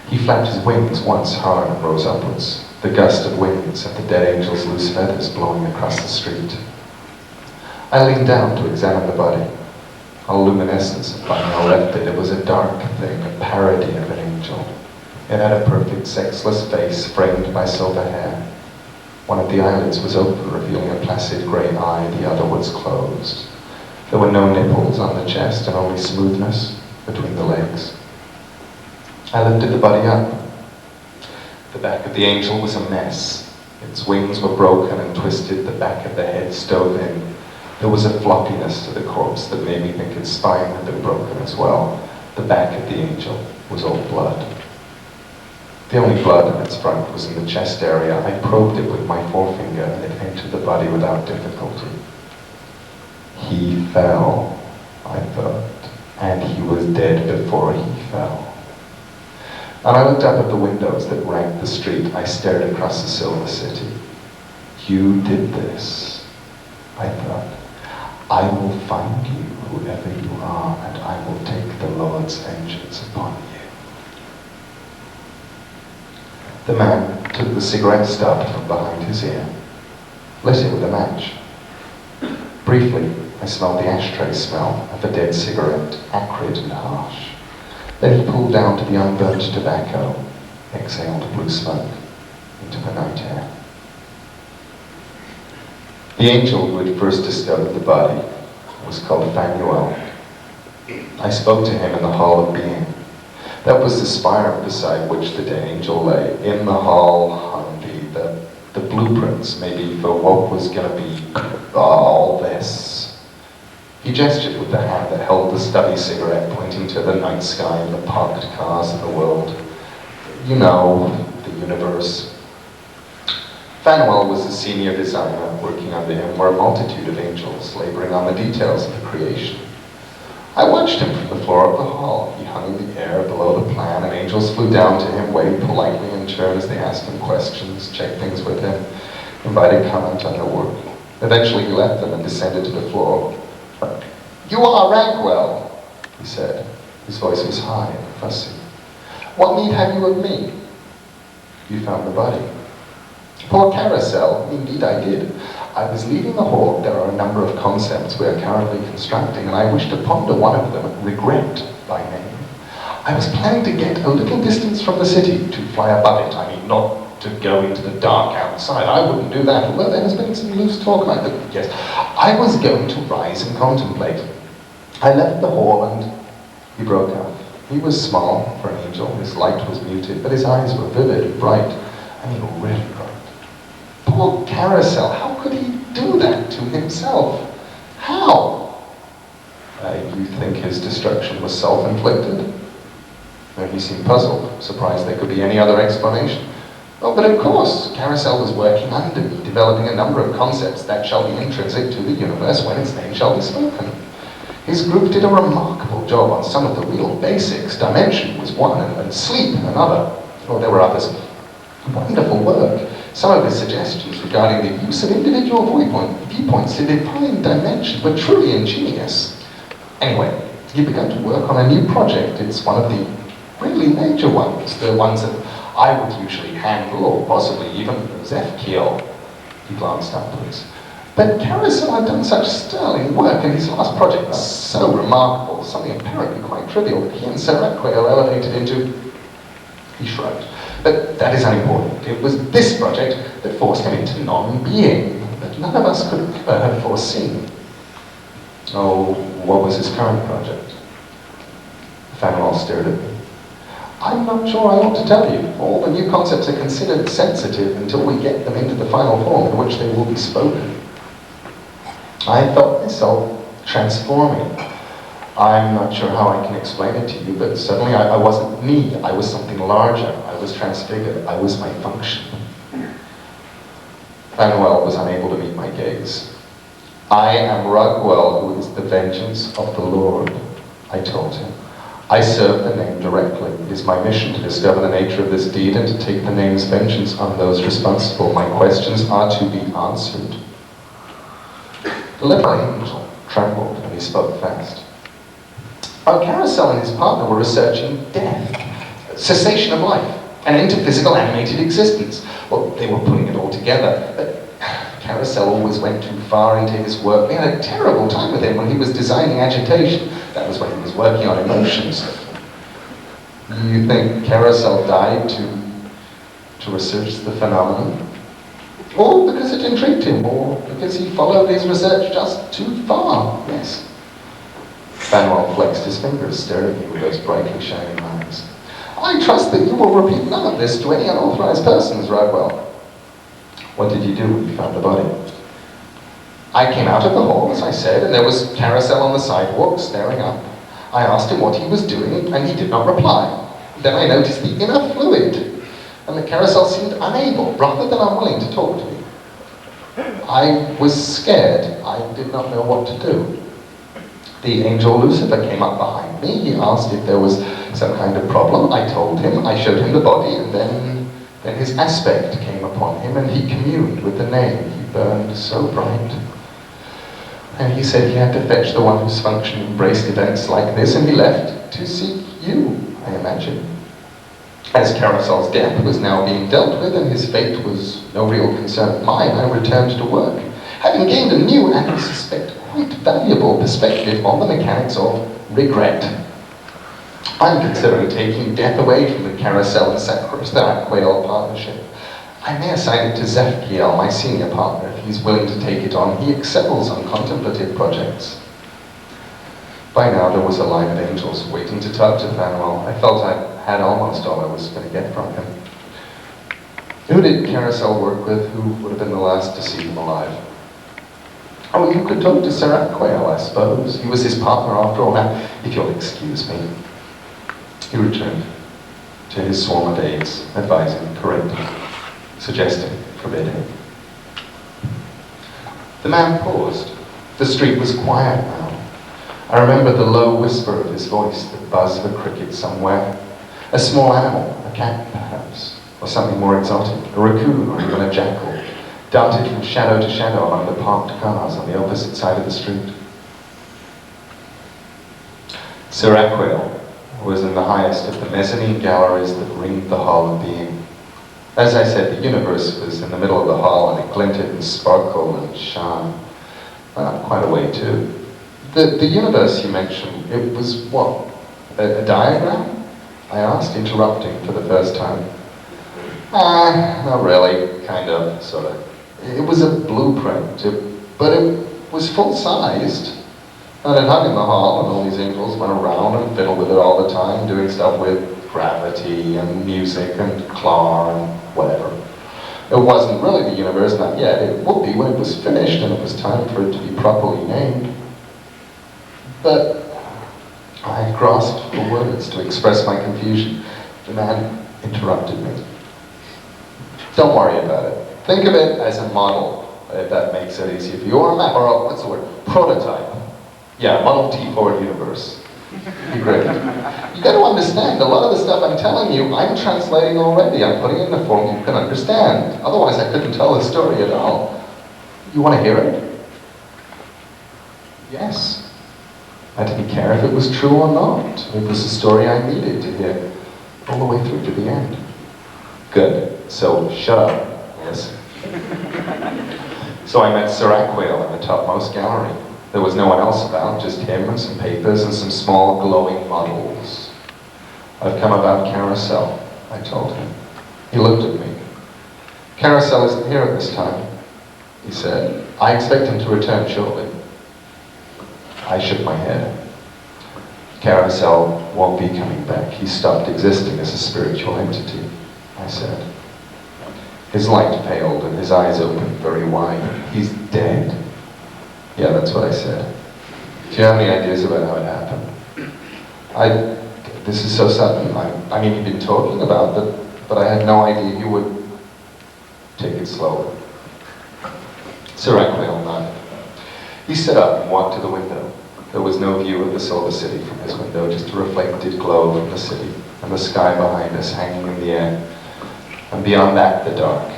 He flapped his wings once hard and rose upwards. The gust of wind sent the dead angel's loose feathers blowing across the street. I leaned down to examine the body. All luminescence had finally left it. It was a dark thing, a parody of an angel. It had a perfect sexless face framed by silver hair. One of the eyelids was open, revealing a placid grey eye, the other was closed. There were no nipples on the chest and only smoothness between the legs. I lifted the body up. The back of the angel was a mess. Its wings were broken and twisted, the back of the head stove in. There was a floppiness to the corpse that made me think its spine had been broken as well. The back of the angel was all blood. The only blood in its front was in the chest area. I probed it with my forefinger and it entered the body without difficulty. He fell, I thought, and he was dead before he fell. And I looked up at the windows that ranked the street. I stared across the silver city. You did this, I thought. I will find you, whoever you are, and I will take the Lord's vengeance upon you. The man took the cigarette stub from behind his ear, lit it with a match. Briefly, I smelled the ashtray smell of a dead cigarette, acrid and harsh. Then he pulled down to the unburnt tobacco, exhaled blue smoke into the night air. The angel who had first discovered the body was called Fanuel. I spoke to him in the Hall of Being. That was the spire beside which the dead angel lay. In the hall hung the blueprints, maybe, for what was going to be all this. He gestured with the hand that held the stubby cigarette, pointing to the night sky and the parked cars of the world. You know, the universe. Fanuel was the senior designer. Working under him were a multitude of angels, laboring on the details of the creation. I watched him from the floor of the hall. He hung in the air below the plan, and angels flew down to him, waved politely in turn as they asked him questions, checked things with him, invited comment on their work. Eventually he left them and descended to the floor. "You are Ragwell," he said. His voice was high and fussy. "What need have you of me?" "You found the body." "Poor Carousel, indeed I did. I was leaving the hall. There are a number of concepts we are currently constructing, and I wish to ponder one of them, Regret by name. I was planning to get a little distance from the city, to fly above it. I mean, not to go into the dark outside. I wouldn't do that, although there has been some loose talk like that. Yes, I was going to rise and contemplate. I left the hall and..." He broke off. He was small for an angel. His light was muted, but his eyes were vivid and bright. I mean, really bright. Poor Carousel, how could he do that to himself? How? You think his destruction was self-inflicted? He seemed puzzled, surprised there could be any other explanation. Oh, but of course, Carousel was working under me, developing a number of concepts that shall be intrinsic to the universe when its name shall be spoken. His group did a remarkable job on some of the real basics. Dimension was one, and sleep another. Oh, there were others. Wonderful work. Some of his suggestions regarding the use of individual viewpoints to define dimension were truly ingenious. Anyway, he began to work on a new project. It's one of the really major ones, the ones that I would usually handle, or possibly even Zefkiel. He glanced upwards. But Carousel had done such sterling work, and his last project was so remarkable, something apparently quite trivial, that he and Seraquel elevated into... He shrugged. But that is unimportant. It was this project that forced him into non-being, that none of us could ever have foreseen. Oh, what was his current project? Fanuel stared at me. I'm not sure I ought to tell you. All the new concepts are considered sensitive until we get them into the final form in which they will be spoken. I felt myself transforming. I'm not sure how I can explain it to you, but suddenly I wasn't me. I was something larger. I was transfigured. I was my function. Fanuel was unable to meet my gaze. I am Rugwell, who is the vengeance of the Lord, I told him. I serve the name directly. It is my mission to discover the nature of this deed and to take the name's vengeance on those responsible. My questions are to be answered. The little angel trembled and he spoke fast. Our Carousel and his partner were researching death, cessation of life, an interphysical animated existence. Well, they were putting it all together. But Carousel always went too far into his work. We had a terrible time with him when he was designing agitation. That was when he was working on emotions. You think Carousel died to research the phenomenon? Or because it intrigued him, or because he followed his research just too far? Yes. Manuel flexed his fingers, stared at me with those brightly shining eyes. I trust that you will repeat none of this to any unauthorized persons, Rodwell. What did you do when you found the body? I came out of the hall, as I said, and there was Carousel on the sidewalk, staring up. I asked him what he was doing, and he did not reply. Then I noticed the inner fluid, and the Carousel seemed unable, rather than unwilling, to talk to me. I was scared. I did not know what to do. The angel Lucifer came up behind me. He asked if there was some kind of problem. I told him. I showed him the body, and then his aspect came upon him, and he communed with the name. He burned so bright. And he said he had to fetch the one whose function embraced events like this, and he left to seek you, I imagine. As Carasol's death was now being dealt with, and his fate was no real concern of mine, I returned to work, having gained a new, and I suspect quite valuable, perspective on the mechanics of regret. I'm considering taking death away from the Carousel and Seraquail partnership. I may assign it to Zefkiel, my senior partner, if he's willing to take it on. He excels on contemplative projects. By now there was a line of angels waiting to talk to Fanuel. I felt I had almost all I was going to get from him. Who did Carousel work with? Who would have been the last to see him alive? Oh, you could talk to Seraquail, I suppose. He was his partner after all. Now, if you'll excuse me. He returned to his former days, advising, correcting, suggesting, forbidding. The man paused. The street was quiet now. I remember the low whisper of his voice, the buzz of a cricket somewhere. A small animal, a cat perhaps, or something more exotic, a raccoon or even a jackal, darted from shadow to shadow among the parked cars on the opposite side of the street. Seraquail was in the highest of the mezzanine galleries that ringed the hall of being. As I said, the universe was in the middle of the hall, and it glinted and sparkled and shone. Quite a way, too. The universe you mentioned, it was what? A diagram? I asked, interrupting for the first time. Not really, kind of, sort of. It was a blueprint, but it was full-sized. And it hung in the hall, and all these angels went around and fiddled with it all the time, doing stuff with gravity and music and claw and whatever. It wasn't really the universe, not yet. It would be when it was finished and it was time for it to be properly named. But I grasped for words to express my confusion. The man interrupted me. Don't worry about it. Think of it as a model, if that makes it easier for you, or a map, or a, what's the word? Prototype. Yeah, Model T for universe. Be great. You got to understand, a lot of the stuff I'm telling you, I'm translating already. I'm putting it in a form you can understand. Otherwise, I couldn't tell the story at all. You want to hear it? Yes. I didn't care if it was true or not. It was a story I needed to hear, all the way through to the end. Good. So, shut up. Yes. So I met Seraquail in the topmost gallery. There was no one else about, just him and some papers and some small glowing models. I've come about Carousel, I told him. He looked at me. Carousel isn't here at this time, he said. I expect him to return shortly. I shook my head. Carousel won't be coming back. He stopped existing as a spiritual entity, I said. His light paled and his eyes opened very wide. He's dead? Yeah, that's what I said. Do you have any ideas about how it happened? This is so sudden. I mean, you've been talking about it, but I had no idea you would take it slowly. Seraquail nodded. He stood up and walked to the window. There was no view of the Silver City from his window, just a reflected glow from the city, and the sky behind us hanging in the air. And beyond that, the dark.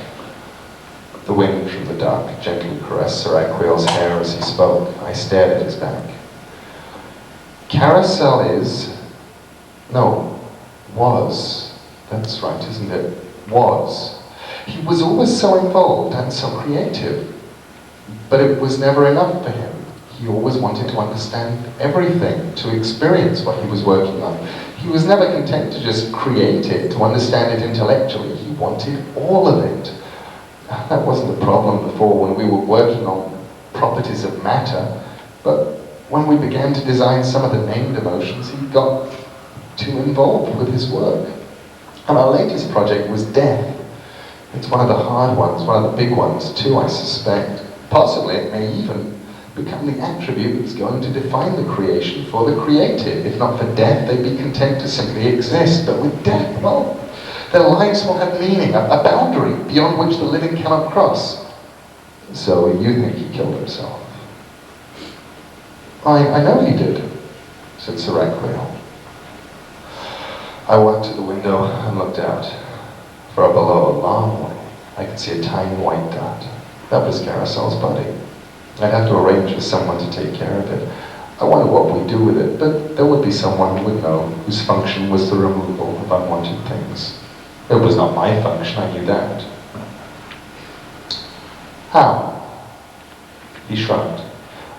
The wind from the dark gently caressed Seraquail's hair as he spoke. I stared at his back. Carousel is... No, was. That's right, isn't it? Was. He was always so involved and so creative. But it was never enough for him. He always wanted to understand everything, to experience what he was working on. He was never content to just create it, to understand it intellectually. He wanted all of it. That wasn't a problem before when we were working on properties of matter, but when we began to design some of the named emotions, he got too involved with his work. And our latest project was death. It's one of the hard ones, one of the big ones too, I suspect. Possibly it may even become the attribute that's going to define the creation for the creative. If not for death, they'd be content to simply exist. But with death, well, their lives will have meaning, a boundary beyond which the living cannot cross. So you think he killed himself? I know he did, said Sir Raquel. I walked to the window and looked out. Far below, a long way, I could see a tiny white dot. That was Caracel's body. I'd have to arrange for someone to take care of it. I wondered what we'd do with it, but there would be someone who would know, whose function was the removal of unwanted things. It was not my function, I knew that. How? He shrugged.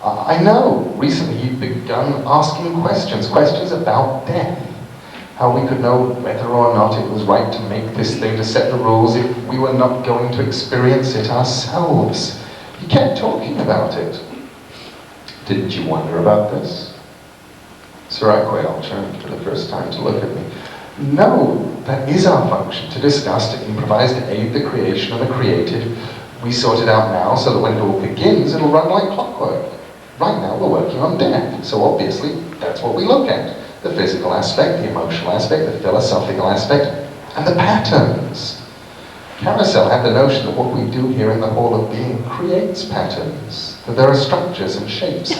I know. Recently he'd begun asking questions about death. How we could know whether or not it was right to make this thing, to set the rules, if we were not going to experience it ourselves. He kept talking about it. Didn't you wonder about this? Sir Raquel turned for the first time to look at me. No, that is our function, to discuss, to improvise, to aid the creation and the creative. We sort it out now so that when it all begins, it'll run like clockwork. Right now we're working on death, so obviously that's what we look at. The physical aspect, the emotional aspect, the philosophical aspect, and the patterns. Caracel had the notion that what we do here in the Hall of Being creates patterns, that there are structures and shapes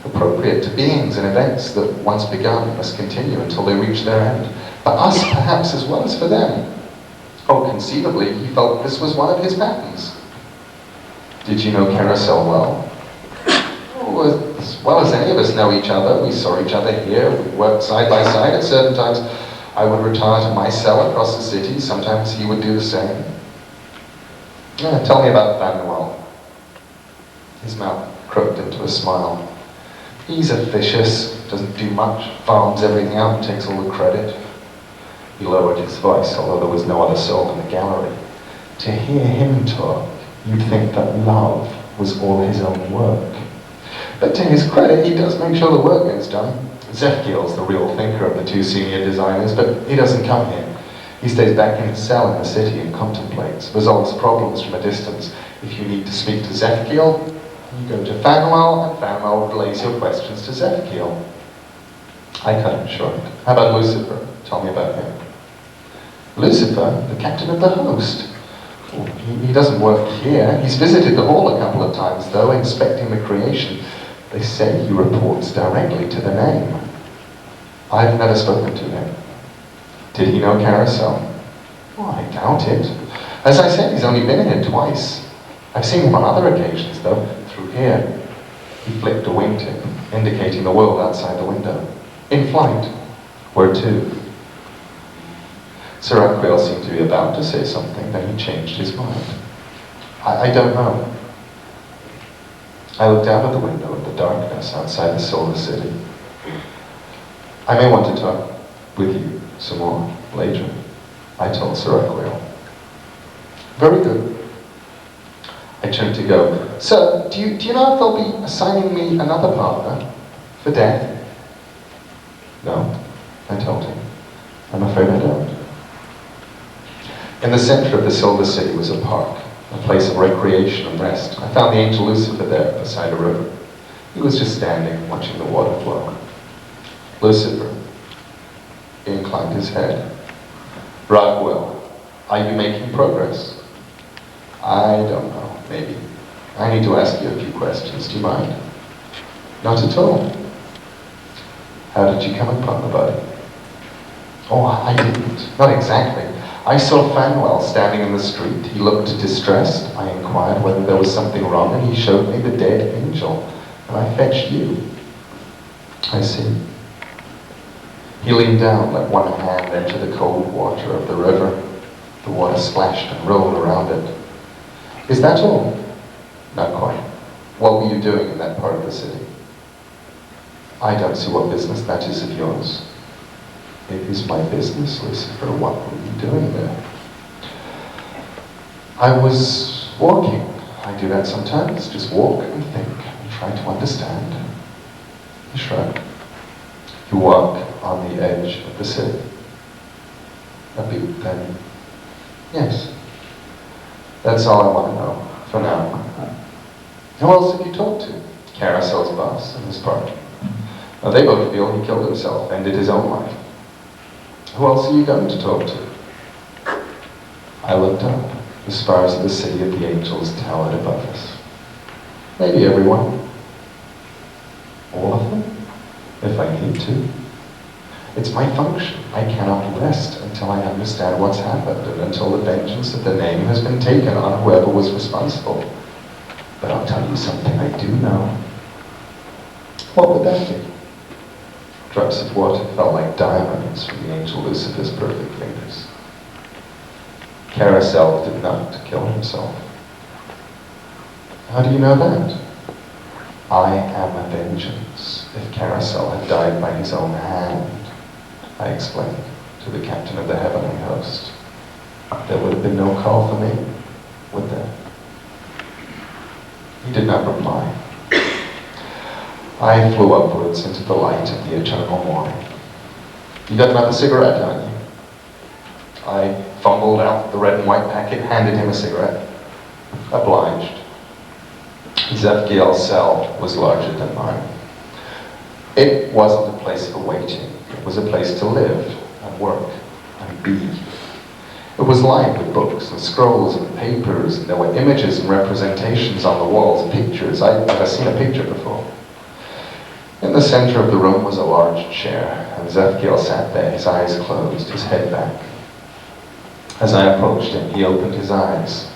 appropriate to beings and events that once begun must continue until they reach their end. For us, perhaps, as well as for them. Oh, conceivably, he felt this was one of his patterns. Did you know Caracel well? Oh, as well as any of us know each other. We saw each other here, we worked side by side. At certain times, I would retire to my cell across the city. Sometimes he would do the same. Tell me about Manuel. His mouth crooked into a smile. He's officious, doesn't do much, farms everything out and takes all the credit. He lowered his voice, although there was no other soul in the gallery. To hear him talk, you'd think that love was all his own work. But to his credit, he does make sure the work gets done. Zefkiel's the real thinker of the two senior designers, but he doesn't come here. He stays back in his cell in the city and contemplates, resolves problems from a distance. If you need to speak to Zefkiel, you go to Fanuel, and Fanuel relays your questions to Zefkiel. I cut him short. How about Lucifer? Tell me about him. Lucifer, the captain of the host. Oh, he doesn't work here. He's visited the hall a couple of times, though, inspecting the creation. They say he reports directly to the name. I've never spoken to him. Did he know Caracel? Well, I doubt it. As I said, he's only been here twice. I've seen him on other occasions, though, through here. He flicked a wingtip, indicating the world outside the window. In flight. Where to? Sir Raquel seemed to be about to say something, then he changed his mind. I don't know. I looked out of the window at the darkness outside the solar city. I may want to talk with you some more later, I told Sir Raquel. Very good. I turned to go. Sir, do you know if they'll be assigning me another partner for death? No, I told him. I'm afraid I don't. In the center of the Silver City was a park, a place of recreation and rest. I found the angel Lucifer there beside a river. He was just standing, watching the water flow. Lucifer. He inclined his head. Rockwell, are you making progress? I don't know, maybe. I need to ask you a few questions. Do you mind? Not at all. How did you come upon the body? Oh, I didn't. Not exactly. I saw Fanuel standing in the street. He looked distressed. I inquired whether there was something wrong, and he showed me the dead angel. And I fetched you. I see. He leaned down, let one hand enter the cold water of the river. The water splashed and rolled around it. Is that all? Not quite. What were you doing in that part of the city? I don't see what business that is of yours. It is my business, Lucifer. What were you doing there? I was walking. I do that sometimes. Just walk and think and try to understand. You shrug. You walk on the edge of the city. A bit then. Yes. That's all I want to know, for now. Who else have you talked to? Carousel's boss and his partner. Now, they both feel he killed himself, ended his own life. Who else are you going to talk to? I looked up. The spires of the city of the angels towered above us. Maybe everyone. All of them, if I need to. It's my function. I cannot rest until I understand what's happened and until the vengeance of the name has been taken on whoever was responsible. But I'll tell you something I do know. What would that be? Drops of water felt like diamonds from the angel Lucifer's perfect fingers. Carousel did not kill himself. How do you know that? I am a vengeance. If Carousel had died by his own hand, I explained to the captain of the heavenly host, there would have been no call for me, would there? He did not reply. I flew upwards into the light of the eternal morning. You got another cigarette, haven't you? I fumbled out the red and white packet, handed him a cigarette. Obliged. Zefkiel's cell was larger than mine. It wasn't a place for waiting. It was a place to live and work and be. It was lined with books and scrolls and papers, and there were images and representations on the walls, pictures. I'd never seen a picture before. In the center of the room was a large chair, and Zefkiel sat there, his eyes closed, his head back. As I approached him, he opened his eyes.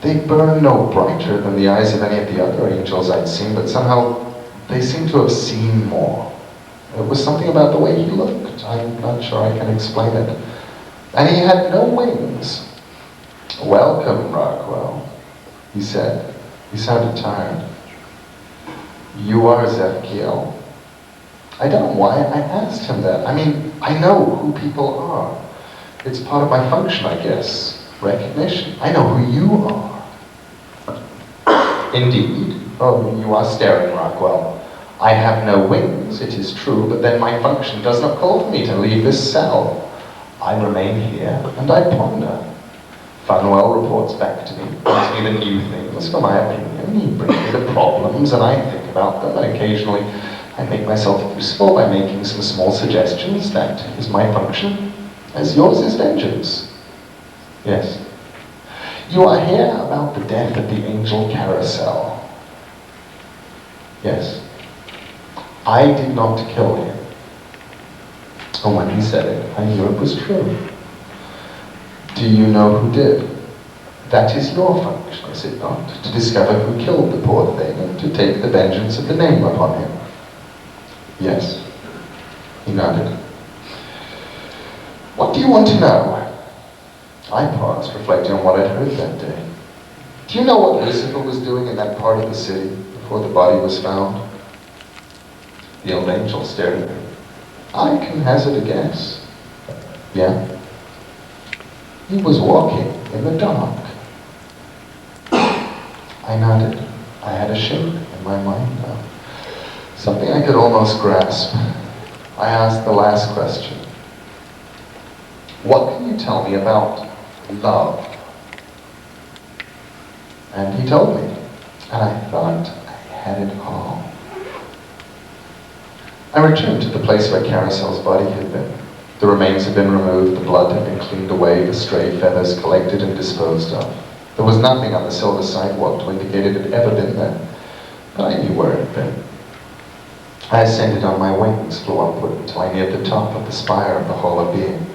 They burned no brighter than the eyes of any of the other angels I'd seen, but somehow they seemed to have seen more. It was something about the way he looked. I'm not sure I can explain it. And he had no wings. Welcome, Rockwell, he said. He sounded tired. You are Zefkiel. I don't know why I asked him that. I mean, I know who people are. It's part of my function, I guess. Recognition. I know who you are. Indeed. Oh, you are staring, Rockwell. I have no wings, it is true, but then my function does not call for me to leave this cell. I remain here, and I ponder. Fanuel reports back to me, brings me the new things for my opinion. He brings me the problems, and I think about them, and occasionally I make myself useful by making some small suggestions. That is my function, as yours is vengeance. Yes. You are here about the death of the angel Carousel. Yes. I did not kill him. And when he said it, I knew it was true. Do you know who did? That is your function, is it not? To discover who killed the poor thing and to take the vengeance of the name upon him. Yes. He nodded. What do you want to know? I paused, reflecting on what I'd heard that day. Do you know what Lucifer was doing in that part of the city before the body was found? The old angel stared at me. I can hazard a guess. Yeah? He was walking in the dark. I nodded. I had a shape in my mind now. Something I could almost grasp. I asked the last question. What can you tell me about love? And he told me. And I thought I had it all. I returned to the place where Carousel's body had been. The remains had been removed, the blood had been cleaned away, the stray feathers collected and disposed of. There was nothing on the silver sidewalk to indicate it had ever been there, but I knew where it had been. I ascended on my wings, flew upward until I neared the top of the spire of the Hall of Being.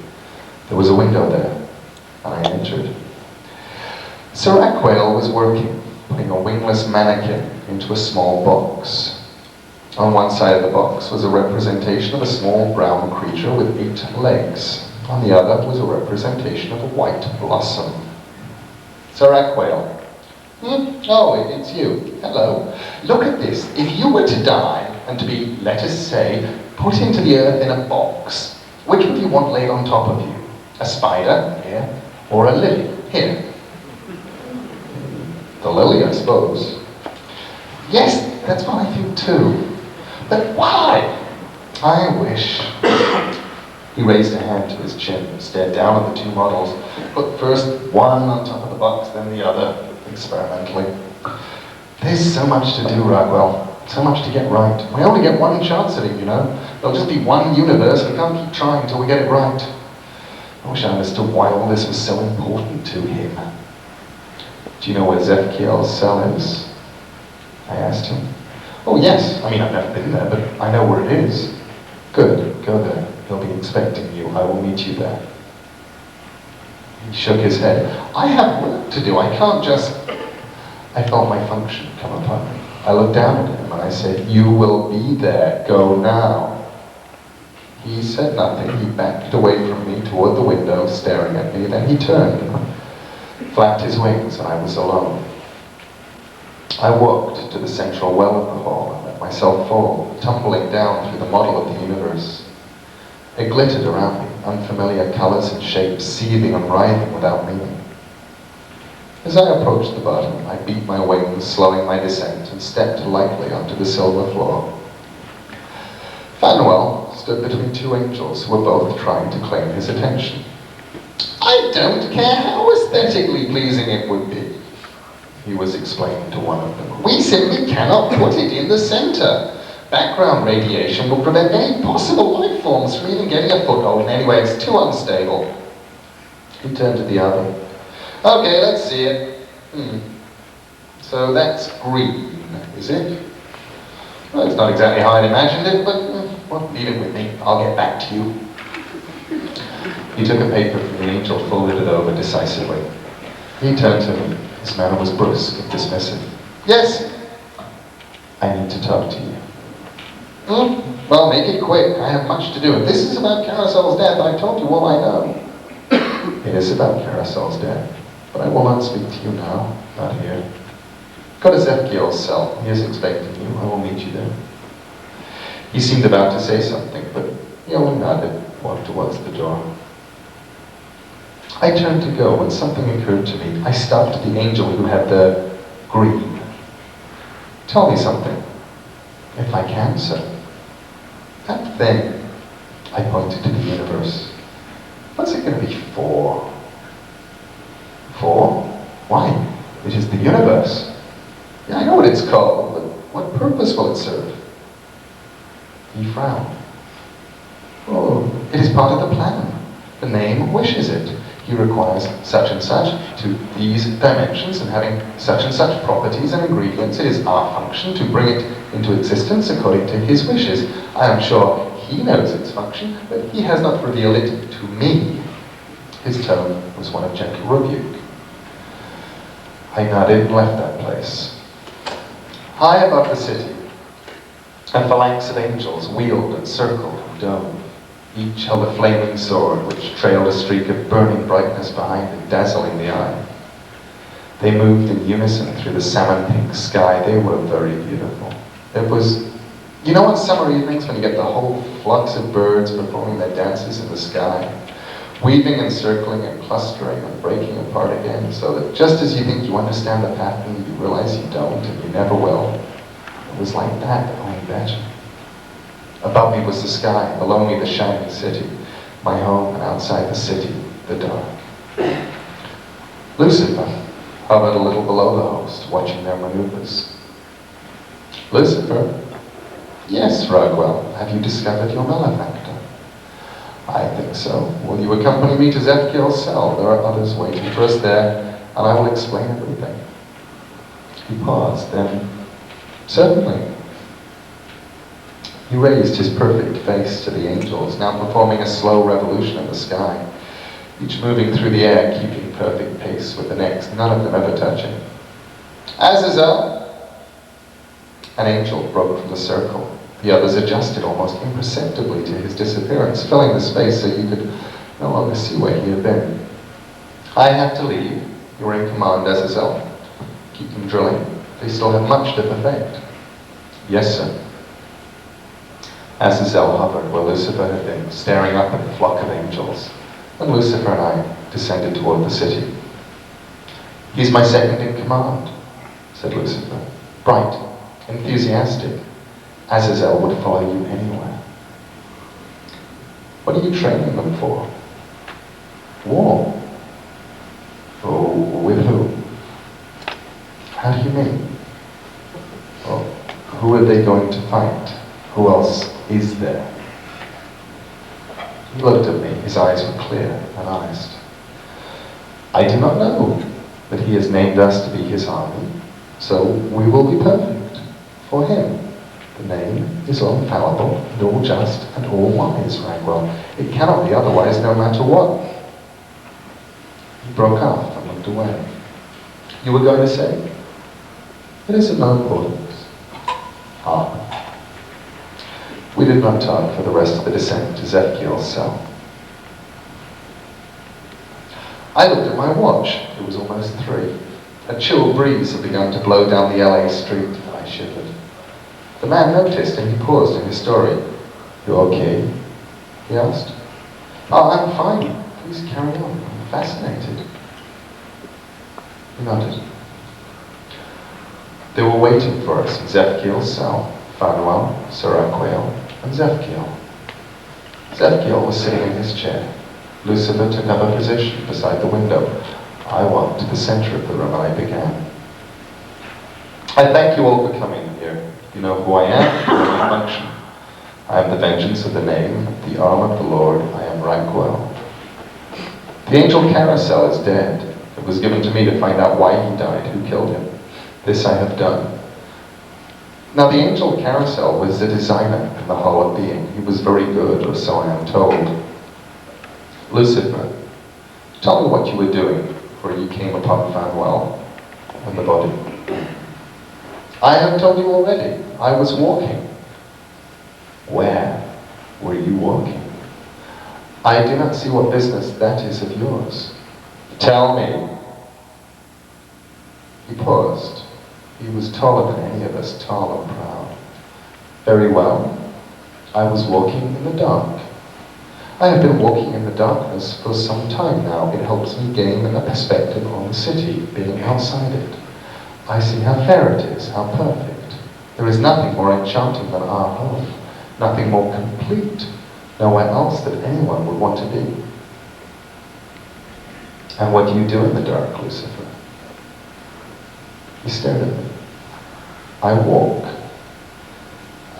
There was a window there, and I entered. Sir Aquail was working, putting a wingless mannequin into a small box. On one side of the box was a representation of a small brown creature with 8 legs. On the other was a representation of a white blossom. Sir Aquail, Oh, it's you. Hello. Look at this. If you were to die and to be, let us say, put into the earth in a box, which would you want laid on top of you? A spider, here, or a lily, here? The lily, I suppose. Yes, that's what I think too. But why? I wish. He raised a hand to his chin, stared down at the two models, put first one on top of the box, then the other, experimentally. There's so much to do, Rockwell. So much to get right. We only get one chance at it, you know. There'll just be one universe. We can't keep trying until we get it right. I wish I understood why all this was so important to him. Do you know where Zephkiel's cell is? I asked him. Oh yes, I mean I've never been there, but I know where it is. Good, go there. He'll be expecting you. I will meet you there. He shook his head. I have work to do. I can't just... I felt my function come upon me. I looked down at him and I said, you will be there. Go now. He said nothing. He backed away from me toward the window, staring at me. Then he turned, flapped his wings, and I was alone. I walked to the central well of the hall and let myself fall, tumbling down through the model of the universe. It glittered around me, unfamiliar colors and shapes, seething and writhing without meaning. As I approached the bottom, I beat my wings, slowing my descent, and stepped lightly onto the silver floor. Fanuel stood between two angels who were both trying to claim his attention. I don't care how aesthetically pleasing it would be, he was explaining to one of them. We simply cannot put it in the center. Background radiation will prevent any possible life forms from even getting a foothold. Anyway, it's too unstable. He turned to the other. Okay, let's see it. So that's green, is it? Well, it's not exactly how I'd imagined it, but well, leave it with me. I'll get back to you. He took a paper from the angel, folded it over decisively. He turned to me. His manner was brusque and dismissive. Yes? I need to talk to you. Well, make it quick. I have much to do. If this is about Carasol's death, I've told you all I know. It is about Carasol's death, but I will not speak to you now, not here. Go to Zephkiel's cell. He is expecting you. I will meet you there. He seemed about to say something, but he only nodded, walked towards the door. I turned to go when something occurred to me. I stopped the angel who had the green. Tell me something. If I can, sir. That thing, I pointed to the universe. What's it going to be for? For? Why? It is the universe. Yeah, I know what it's called, but what purpose will it serve? He frowned. Oh, it is part of the plan. The name wishes it. He requires such and such to these dimensions and having such and such properties and ingredients. It is our function to bring it into existence according to his wishes. I am sure he knows its function, but he has not revealed it to me. His tone was one of gentle rebuke. I nodded and left that place. High above the city, a phalanx of angels wheeled and circled and domed. Each held a flaming sword which trailed a streak of burning brightness behind it, dazzling the eye. They moved in unison through the salmon-pink sky. They were very beautiful. It was, you know, on summer evenings when you get the whole flocks of birds performing their dances in the sky, weaving and circling and clustering and breaking apart again, so that just as you think you understand the pattern, you realize you don't and you never will. It was like that, only better. Above me was the sky, below me the shining city, my home, and outside the city, the dark. Lucifer hovered a little below the host, watching their maneuvers. Lucifer? Yes, Rockwell. Have you discovered your malefactor? I think so. Will you accompany me to Zephkiel's cell? There are others waiting for us there, and I will explain everything. He paused, then, certainly. He raised his perfect face to the angels, now performing a slow revolution in the sky, each moving through the air, keeping perfect pace with the next, none of them ever touching. Azazel! An angel broke from the circle. The others adjusted almost imperceptibly to his disappearance, filling the space so you could no longer see where he had been. I have to leave. You were in command, Azazel. Keep them drilling. They still have much to perfect. Yes, sir. Azazel hovered where Lucifer had been, staring up at the flock of angels, and Lucifer and I descended toward the city. He's my second in command, said Lucifer, bright, enthusiastic. Azazel would follow you anywhere. What are you training them for? War. Oh, with who? How do you mean? Well, who are they going to fight? Who else is there? He looked at me, his eyes were clear and honest. I do not know, but he has named us to be his army, so we will be perfect for him. The name is all infallible and all just and all wise, Rangwell. It cannot be otherwise, no matter what. He broke off and looked away. You were going to say? It is of no importance. Ah. We did not talk for the rest of the descent to Zepkiel's cell. I looked at my watch. It was almost 3. A chill breeze had begun to blow down the LA street, and I shivered. The man noticed, and he paused in his story. You okay? He asked. Oh, I'm fine. Please carry on. I'm fascinated. He nodded. They were waiting for us in Zepkiel's cell. Fanuel, Seraquiel, and Zepkiel. Zepkiel was sitting in his chair. Lucifer took up a position beside the window. I walked to the center of the room and I began. I thank you all for coming here. You know who I am, you know my function. I am the vengeance of the name, the arm of the Lord. I am Ranguel. The angel Carousel is dead. It was given to me to find out why he died, who killed him. This I have done. Now the angel Carousel was a designer in the Hall of Being. He was very good, or so I am told. Lucifer, tell me what you were doing before you came upon Fanuel and the body. I have told you already. I was walking. Where were you walking? I do not see what business that is of yours. Tell me. He paused. He was taller than any of us, tall and proud. Very well. I was walking in the dark. I have been walking in the darkness for some time now. It helps me gain a perspective on the city, being outside it. I see how fair it is, how perfect. There is nothing more enchanting than our home, nothing more complete, nowhere else that anyone would want to be. And what do you do in the dark, Lucifer? He stared at me. I walk,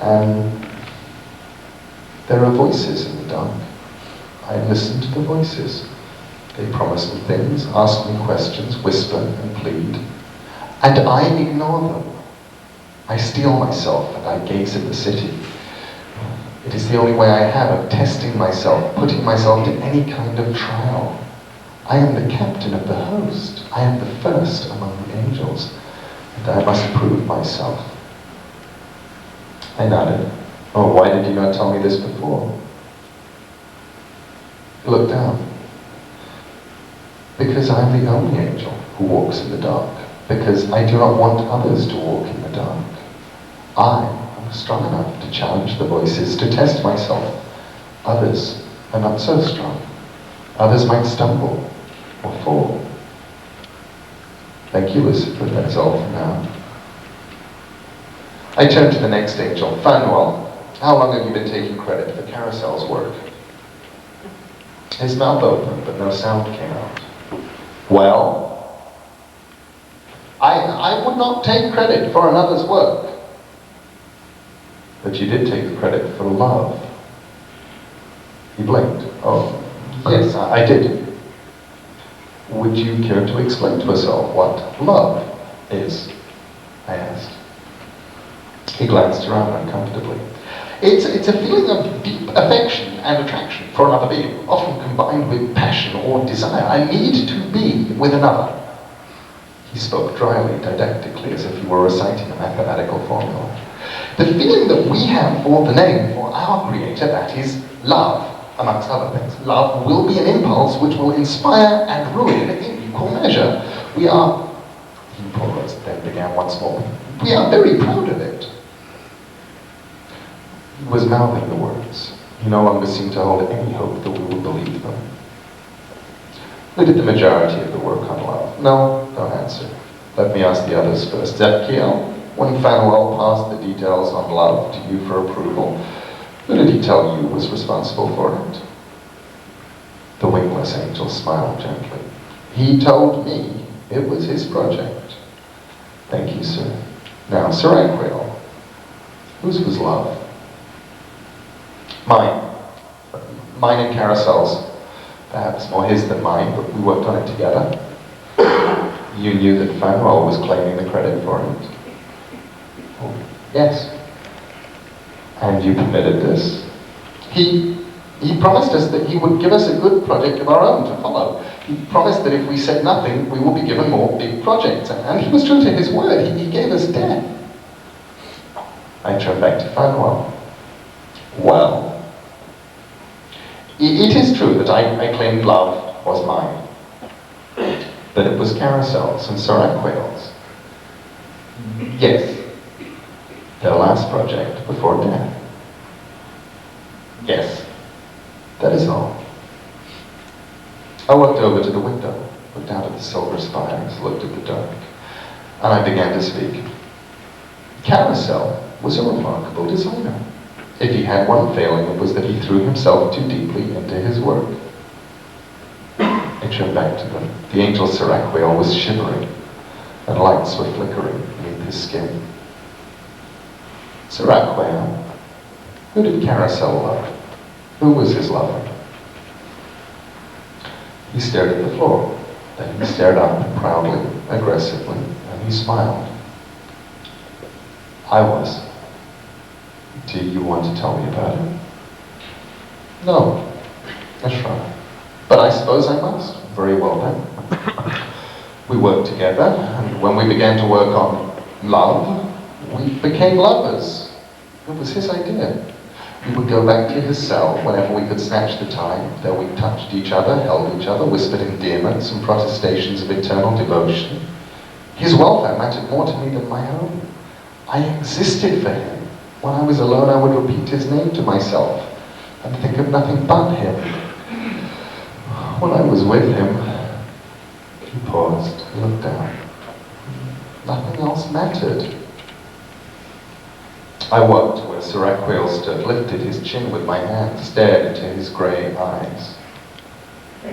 and there are voices in the dark. I listen to the voices. They promise me things, ask me questions, whisper and plead. And I ignore them. I steel myself and I gaze at the city. It is the only way I have of testing myself, putting myself to any kind of trial. I am the captain of the host. I am the first among the angels. And I must prove myself. I nodded. Oh, why did you not tell me this before? He looked down. Because I am the only angel who walks in the dark. Because I do not want others to walk in the dark. I am strong enough to challenge the voices, to test myself. Others are not so strong. Others might stumble or fall. Thank you, Lucifer. That's all for now. I turned to the next angel, Fanuel. How long have you been taking credit for Carousel's work? His mouth opened, but no sound came out. Well, I would not take credit for another's work. But you did take the credit for love. He blinked. Oh, yes, I did. Would you care to explain to us all what love is? I asked. He glanced around uncomfortably. It's a feeling of deep affection and attraction for another being, often combined with passion or desire. I need to be with another. He spoke dryly, didactically, as if he were reciting a mathematical formula. The feeling that we have for the name, for our Creator, that is love, amongst other things. Love will be an impulse which will inspire and ruin in equal measure. We are He paused, then began once more. "We are very proud of it." He was mouthing the words. He no longer seemed to hold any hope that we would believe them. "We did the majority of the work on love." "No, don't answer. Let me ask the others first. Zepkiel, when Fanuel passed the details on love to you for approval, who did he tell you was responsible for it?" The wingless angel smiled gently. "He told me it was his project." "Thank you, sir. Now, Sir Anquiel, whose was love?" "Mine. Mine and Caracel's. Perhaps more his than mine, but we worked on it together." "You knew that Fanuel was claiming the credit for it?" "Oh, yes." "And you permitted this?" He promised us that he would give us a good project of our own to follow. He promised that if we said nothing, we would be given more big projects. And he was true to his word. He gave us death. I turned back to Fanuel. "Well, it is true that I claimed love was mine. But it was Caracel's and Sir Anquiel's." "Yes. Their last project before death." "Yes. That is all." I walked over to the window, looked out at the silver spires, looked at the dark, and I began to speak. Caracel was a remarkable designer. If he had one failing, it was that he threw himself too deeply into his work. I turned back to them. The angel Sir Anquiel was shivering, and lights were flickering beneath his skin. "Sir Anquiel, who did Caracel love? Who was his lover?" He stared at the floor, then he stared up proudly, aggressively, and he smiled. "I was. Do you want to tell me about it?" "No," I shrugged. "But I suppose I must." "Very well then." We worked together, and when we began to work on love, we became lovers. It was his idea. We would go back to his cell whenever we could snatch the time. There we touched each other, held each other, whispered endearments and protestations of eternal devotion. His welfare mattered more to me than my own. I existed for him. When I was alone, I would repeat his name to myself and think of nothing but him. When I was with him, he paused, looked down. Nothing else mattered. I walked to where Sir Anquiel stood, lifted his chin with my hand, stared into his grey eyes.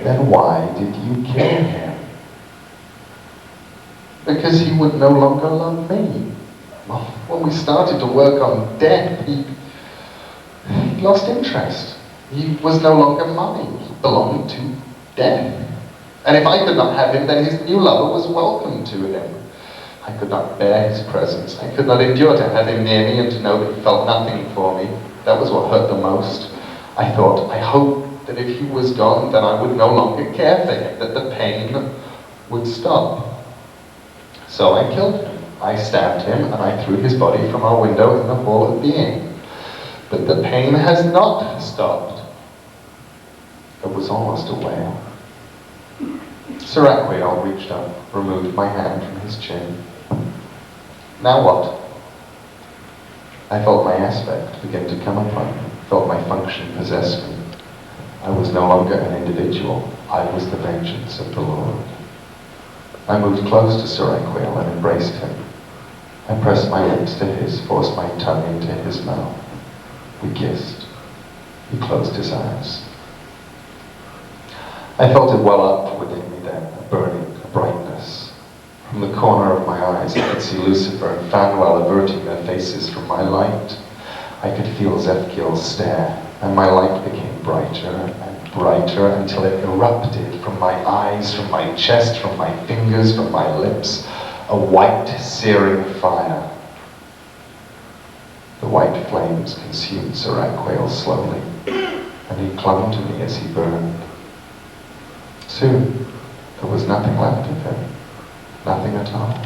"Then why did you kill him?" "Because he would no longer love me. Well, when we started to work on death, he lost interest. He was no longer mine. He belonged to death. And if I could not have him, then his new lover was welcome to him. I could not bear his presence. I could not endure to have him near me and to know that he felt nothing for me. That was what hurt the most. I thought, I hoped that if he was gone, then I would no longer care for him, that the pain would stop. So I killed him. I stabbed him, and I threw his body from our window in the Hall of Being. But the pain has not stopped." It was almost a wail. Sir Anquiel reached up, removed my hand from his chin. "Now what?" I felt my aspect begin to come upon me, felt my function possess me. I was no longer an individual. I was the vengeance of the Lord. I moved close to Sir Anquiel and embraced him. I pressed my lips to his, forced my tongue into his mouth. We kissed. He closed his eyes. I felt it well up within me then, a burning, a brightness. From the corner of my eyes, I could see Lucifer and Fanuel averting their faces from my light. I could feel Zepkiel stare, and my light became brighter and brighter until it erupted from my eyes, from my chest, from my fingers, from my lips, a white, searing fire. The white flames consumed Sir Anquiel slowly, and he clung to me as he burned. Soon, there was nothing left of him, nothing at all.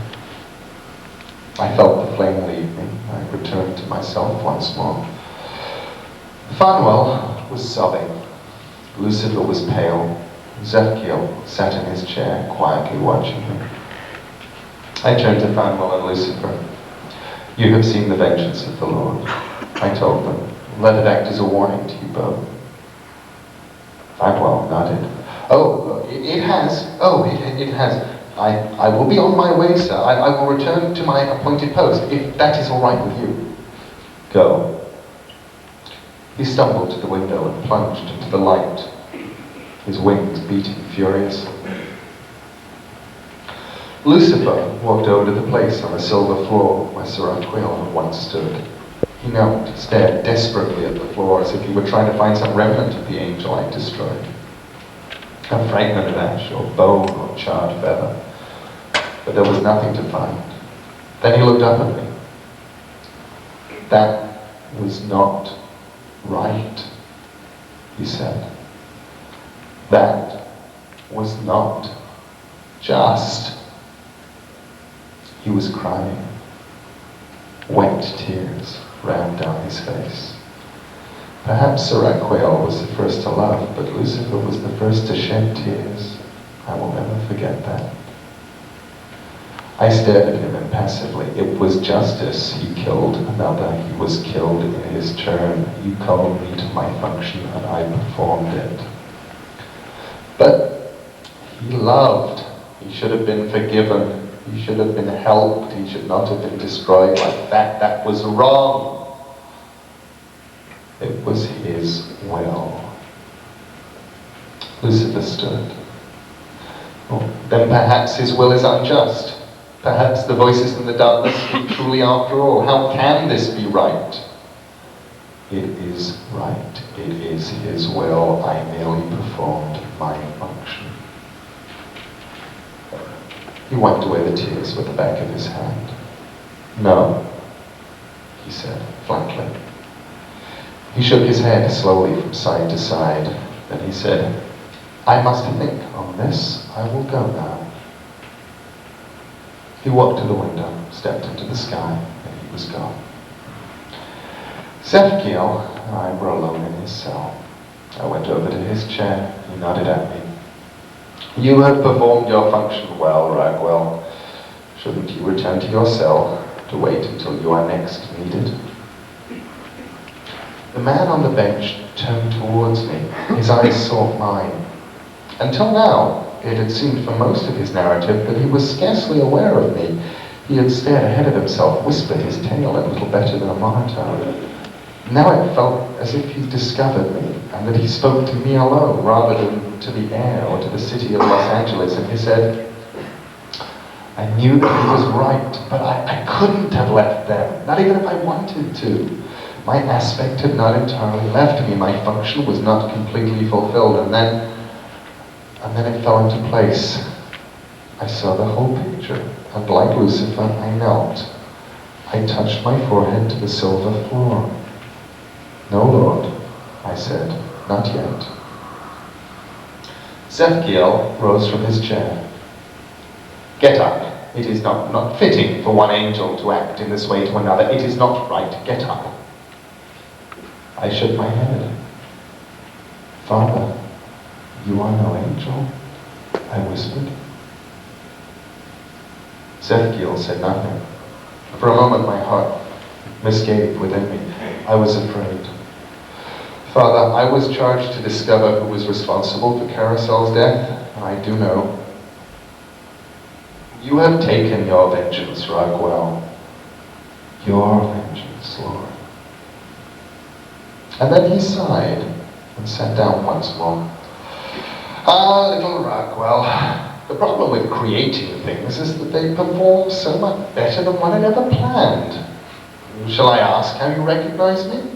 I felt the flame leave me. I returned to myself once more. Fanuel was sobbing. Lucifer was pale. Zepkiel sat in his chair, quietly watching him. I turned to Fanuel and Lucifer. You have seen the vengeance of the Lord, I told them. Let it act as a warning to you both. Fanuel nodded. Oh, it has. Oh, it has. I will be on my way, sir. I will return to my appointed post, if that is all right with you. Go. He stumbled to the window and plunged into the light, his wings beating furiously. Lucifer walked over to the place on the silver floor where Sir Aquil had once stood. He knelt, stared desperately at the floor as if he were trying to find some remnant of the angel I'd destroyed. A fragment of ash or bone or charred feather. But there was nothing to find. Then he looked up at me. That was not right, he said. That was not just. He was crying. Wet tears ran down his face. Perhaps Sir Aquil was the first to love, but Lucifer was the first to shed tears. I will never forget that. I stared at him impassively. It was justice. He killed another. He was killed in his turn. You called me to my function, and I performed it. But he loved. He should have been forgiven. He should have been helped. He should not have been destroyed like that. That was wrong. It was his will. Lucifer stood. Well, then perhaps his will is unjust. Perhaps the voices in the darkness speak truly after all. How can this be right? It is right. It is his will. I merely performed my function. He wiped away the tears with the back of his hand. No, he said flatly. He shook his head slowly from side to side. Then he said, I must think on this. I will go now. He walked to the window, stepped into the sky, and he was gone. Zefkiel and I were alone in his cell. I went over to his chair. He nodded at me. You have performed your function well, Ragwell. Shouldn't you return to your cell to wait until you are next needed? The man on the bench turned towards me. His eyes sought mine. Until now, it had seemed for most of his narrative that he was scarcely aware of me. He had stared ahead of himself, whispered his tale a little better than a monotone. Now it felt as if he discovered me, and that he spoke to me alone, rather than to the air or to the city of Los Angeles, and he said, I knew that he was right, but I couldn't have left them, not even if I wanted to. My aspect had not entirely left me, my function was not completely fulfilled, and then it fell into place. I saw the whole picture, and like Lucifer, I knelt. I touched my forehead to the silver floor. No, Lord, I said, not yet. Zefkiel rose from his chair. Get up. It is not fitting for one angel to act in this way to another. It is not right. Get up. I shook my head. Father, you are no angel, I whispered. Zefkiel said nothing. For a moment my heart misgave within me. I was afraid. Father, I was charged to discover who was responsible for Caracel's death, and I do know. You have taken your vengeance, Ragwell. Your vengeance, Lord. And then he sighed and sat down once more. Ah, little Ragwell, the problem with creating things is that they perform so much better than one had ever planned. Shall I ask how you recognize me?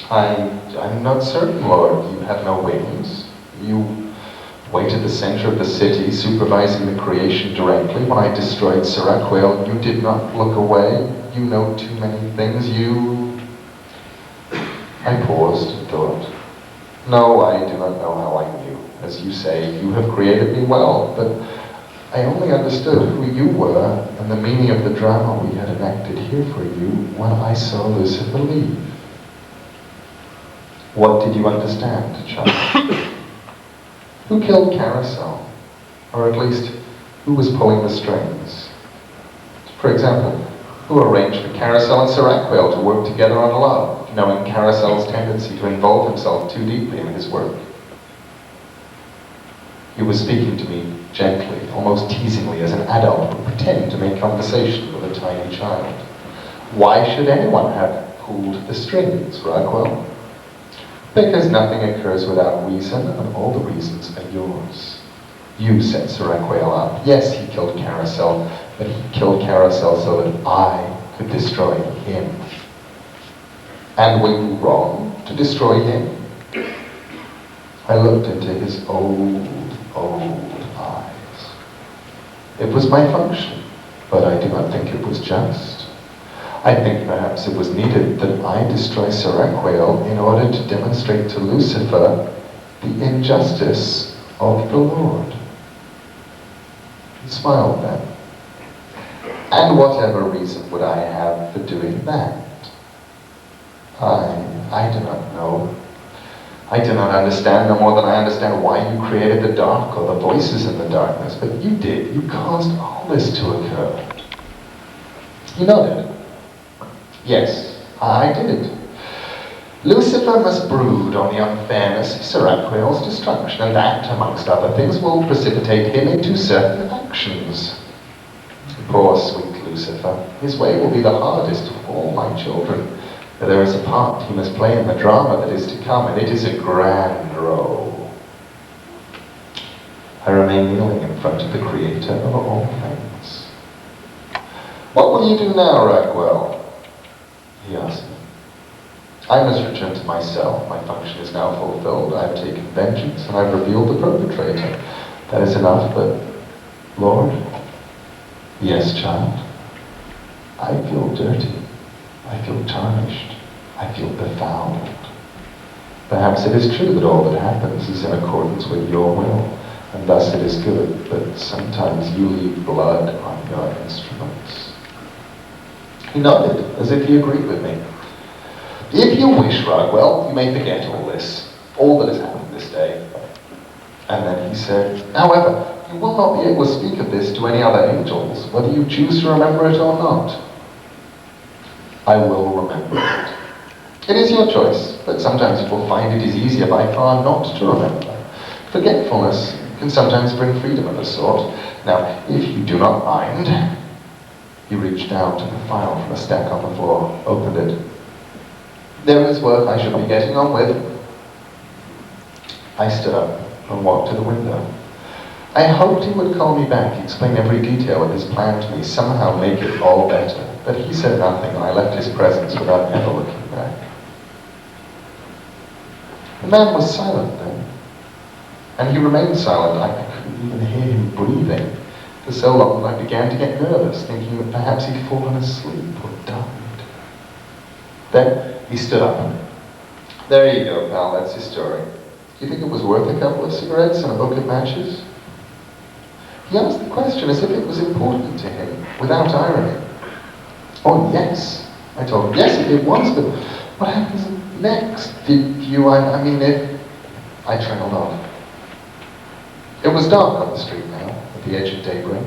I'm not certain, Lord. You have no wings. You wait at the center of the city, supervising the creation directly. When I destroyed Sir Aquil, you did not look away. You know too many things. I paused and thought. No, I do not know how I knew. As you say, you have created me well, but I only understood who you were and the meaning of the drama we had enacted here for you when I saw Lucifer leave. What did you understand, child? Who killed Caracel? Or at least, Who was pulling the strings? For example, who arranged for Carousel and Sir Aquil to work together on love, knowing Carousel's tendency to involve himself too deeply in his work? He was speaking to me gently, almost teasingly, as an adult would pretend to make conversation with a tiny child. Why should anyone have pulled the strings, Raquel? Because nothing occurs without reason, and all the reasons are yours. You set Sir Aquil up. Yes, he killed Carousel, but he killed Carousel so that I could destroy him. And were you wrong to destroy him? I looked into his old eyes. It was my function, but I do not think it was just. I think perhaps it was needed that I destroy Sir Aquil in order to demonstrate to Lucifer the injustice of the Lord. He smiled then. And whatever reason would I have for doing that? I do not know. I do not understand no more than I understand why you created the dark or the voices in the darkness, but you did. You caused all this to occur. You nodded. Yes, I did. Lucifer must brood on the unfairness of Sir Aquil's destruction, and that, amongst other things, will precipitate him into certain actions. Poor sweet Lucifer. His way will be the hardest of all my children. But there is a part he must play in the drama that is to come, and it is a grand role. I remain kneeling in front of the Creator of all things. What will you do now, Raquel? He asked me. I must return to myself. My function is now fulfilled. I have taken vengeance, and I have revealed the perpetrator. That is enough, but, Lord? Yes, child. I feel dirty. I feel tarnished. I feel befouled. Perhaps it is true that all that happens is in accordance with your will, and thus it is good, but sometimes you leave blood on your instruments. He nodded, as if he agreed with me. If you wish, Raquel, you may forget all that has happened this day. And then he said, however, you will not be able to speak of this to any other angels, whether you choose to remember it or not. I will remember it. It is your choice, but sometimes you will find it is easier by far not to remember. Forgetfulness can sometimes bring freedom of a sort. Now, if you do not mind, he reached down, took a file from a stack on the floor, opened it. There is work I should be getting on with. I stood up and walked to the window. I hoped he would call me back, explain every detail of his plan to me, somehow make it all better. But he said nothing, and I left his presence without ever looking back. The man was silent then, and he remained silent. I couldn't even hear him breathing for so long that I began to get nervous, thinking that perhaps he'd fallen asleep or died. Then he stood up. There you go, pal, that's his story. Do you think it was worth a couple of cigarettes and a book of matches? He asked the question as if it was important to him, without irony. Oh, yes, I told him. Yes, it was, but what happens next? Did you, I mean, if... I trailed off. It was dark on the street now, at the edge of daybreak.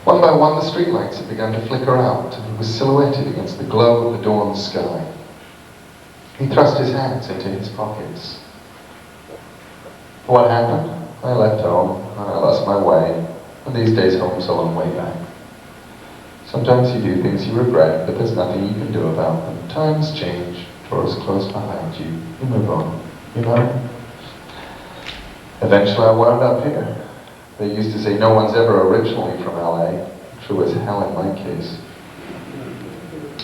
One by one, the streetlights had begun to flicker out, and he was silhouetted against the glow of the dawn sky. He thrust his hands into his pockets. What happened? I left home, and I lost my way, and these days home's a long way back. Sometimes you do things you regret, but there's nothing you can do about them. Times change, doors close behind you, you move on, you know? Eventually I wound up here. They used to say no one's ever originally from LA, true as hell in my case.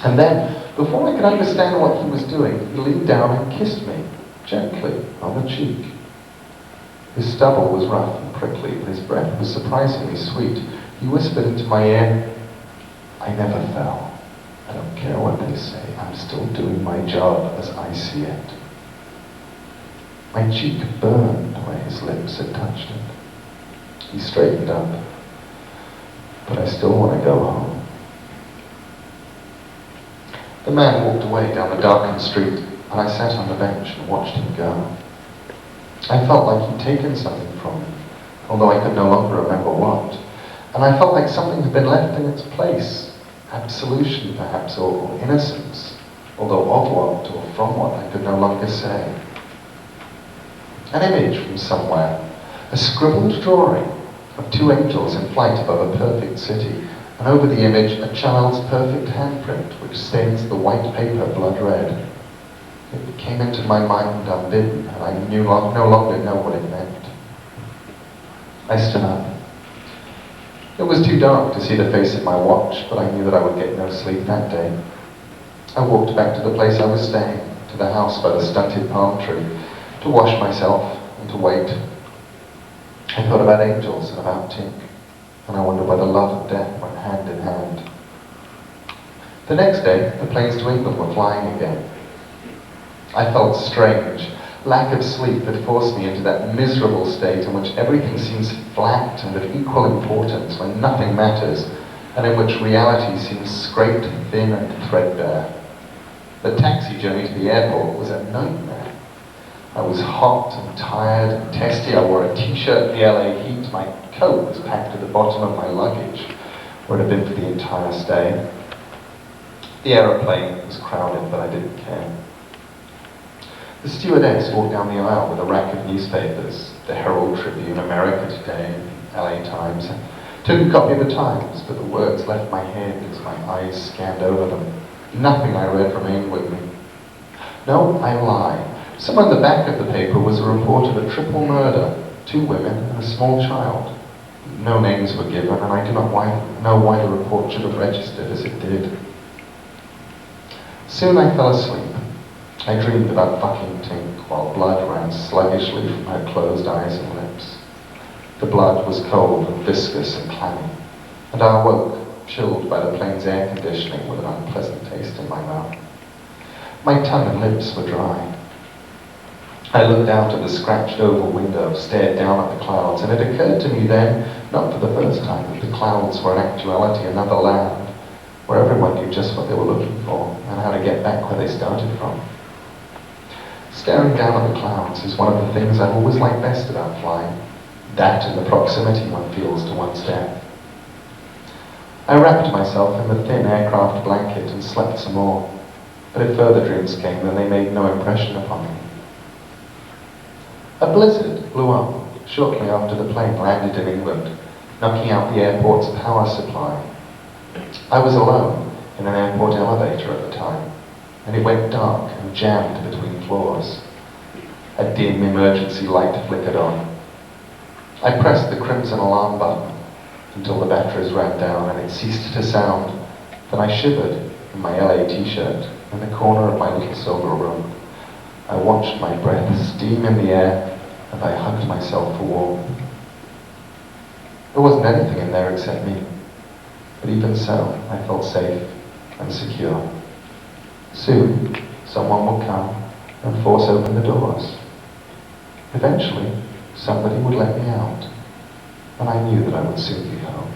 And then, before I could understand what he was doing, he leaned down and kissed me, gently, on the cheek. His stubble was rough and prickly, but his breath was surprisingly sweet. He whispered into my ear, I never fell. I don't care what they say. I'm still doing my job as I see it. My cheek burned where his lips had touched it. He straightened up. But I still want to go home. The man walked away down the darkened street, and I sat on the bench and watched him go. I felt like he'd taken something from me, although I could no longer remember what. And I felt like something had been left in its place. Absolution, perhaps, or innocence, although of what or from what I could no longer say. An image from somewhere, a scribbled drawing of two angels in flight above a perfect city, and over the image a child's perfect handprint which stains the white paper blood red. It came into my mind unbidden, and I no longer know what it meant. I stood up. It was too dark to see the face of my watch, but I knew that I would get no sleep that day. I walked back to the place I was staying, to the house by the stunted palm tree, to wash myself and to wait. I thought about angels and about Tink, and I wondered whether love and death went hand in hand. The next day, the planes to England were flying again. I felt strange. Lack of sleep had forced me into that miserable state in which everything seems flat and of equal importance when nothing matters, and in which reality seems scraped thin and threadbare. The taxi journey to the airport was a nightmare. I was hot and tired and testy. I wore a t-shirt in the LA heat. My coat was packed at the bottom of my luggage, where it had been for the entire stay. The aeroplane was crowded, but I didn't care. The stewardess walked down the aisle with a rack of newspapers, the Herald Tribune, America Today, LA Times. I took a copy of the Times, but the words left my head as my eyes scanned over them. Nothing I read remained with me. No, I lie. Somewhere in the back of the paper was a report of a triple murder, 2 women and a small child. No names were given, and I do not know why the report should have registered as it did. Soon I fell asleep. I dreamed about fucking Tink while blood ran sluggishly from her closed eyes and lips. The blood was cold and viscous and clammy, and I awoke, chilled by the plane's air conditioning with an unpleasant taste in my mouth. My tongue and lips were dry. I looked out of the scratched oval window, stared down at the clouds, and it occurred to me then, not for the first time, that the clouds were in actuality another land, where everyone knew just what they were looking for and how to get back where they started from. Staring down at the clouds is one of the things I've always liked best about flying, that and the proximity one feels to one's death. I wrapped myself in the thin aircraft blanket and slept some more, but if further dreams came, then they made no impression upon me. A blizzard blew up shortly after the plane landed in England, knocking out the airport's power supply. I was alone in an airport elevator at the time, and it went dark and jammed between floors. A dim emergency light flickered on. I pressed the crimson alarm button until the batteries ran down and it ceased to sound. Then I shivered in my LA t-shirt in the corner of my little silver room. I watched my breath steam in the air, and I hugged myself for warmth. There wasn't anything in there except me, but even so, I felt safe and secure. Soon, someone would come and force open the doors. Eventually, somebody would let me out, and I knew that I would soon be home.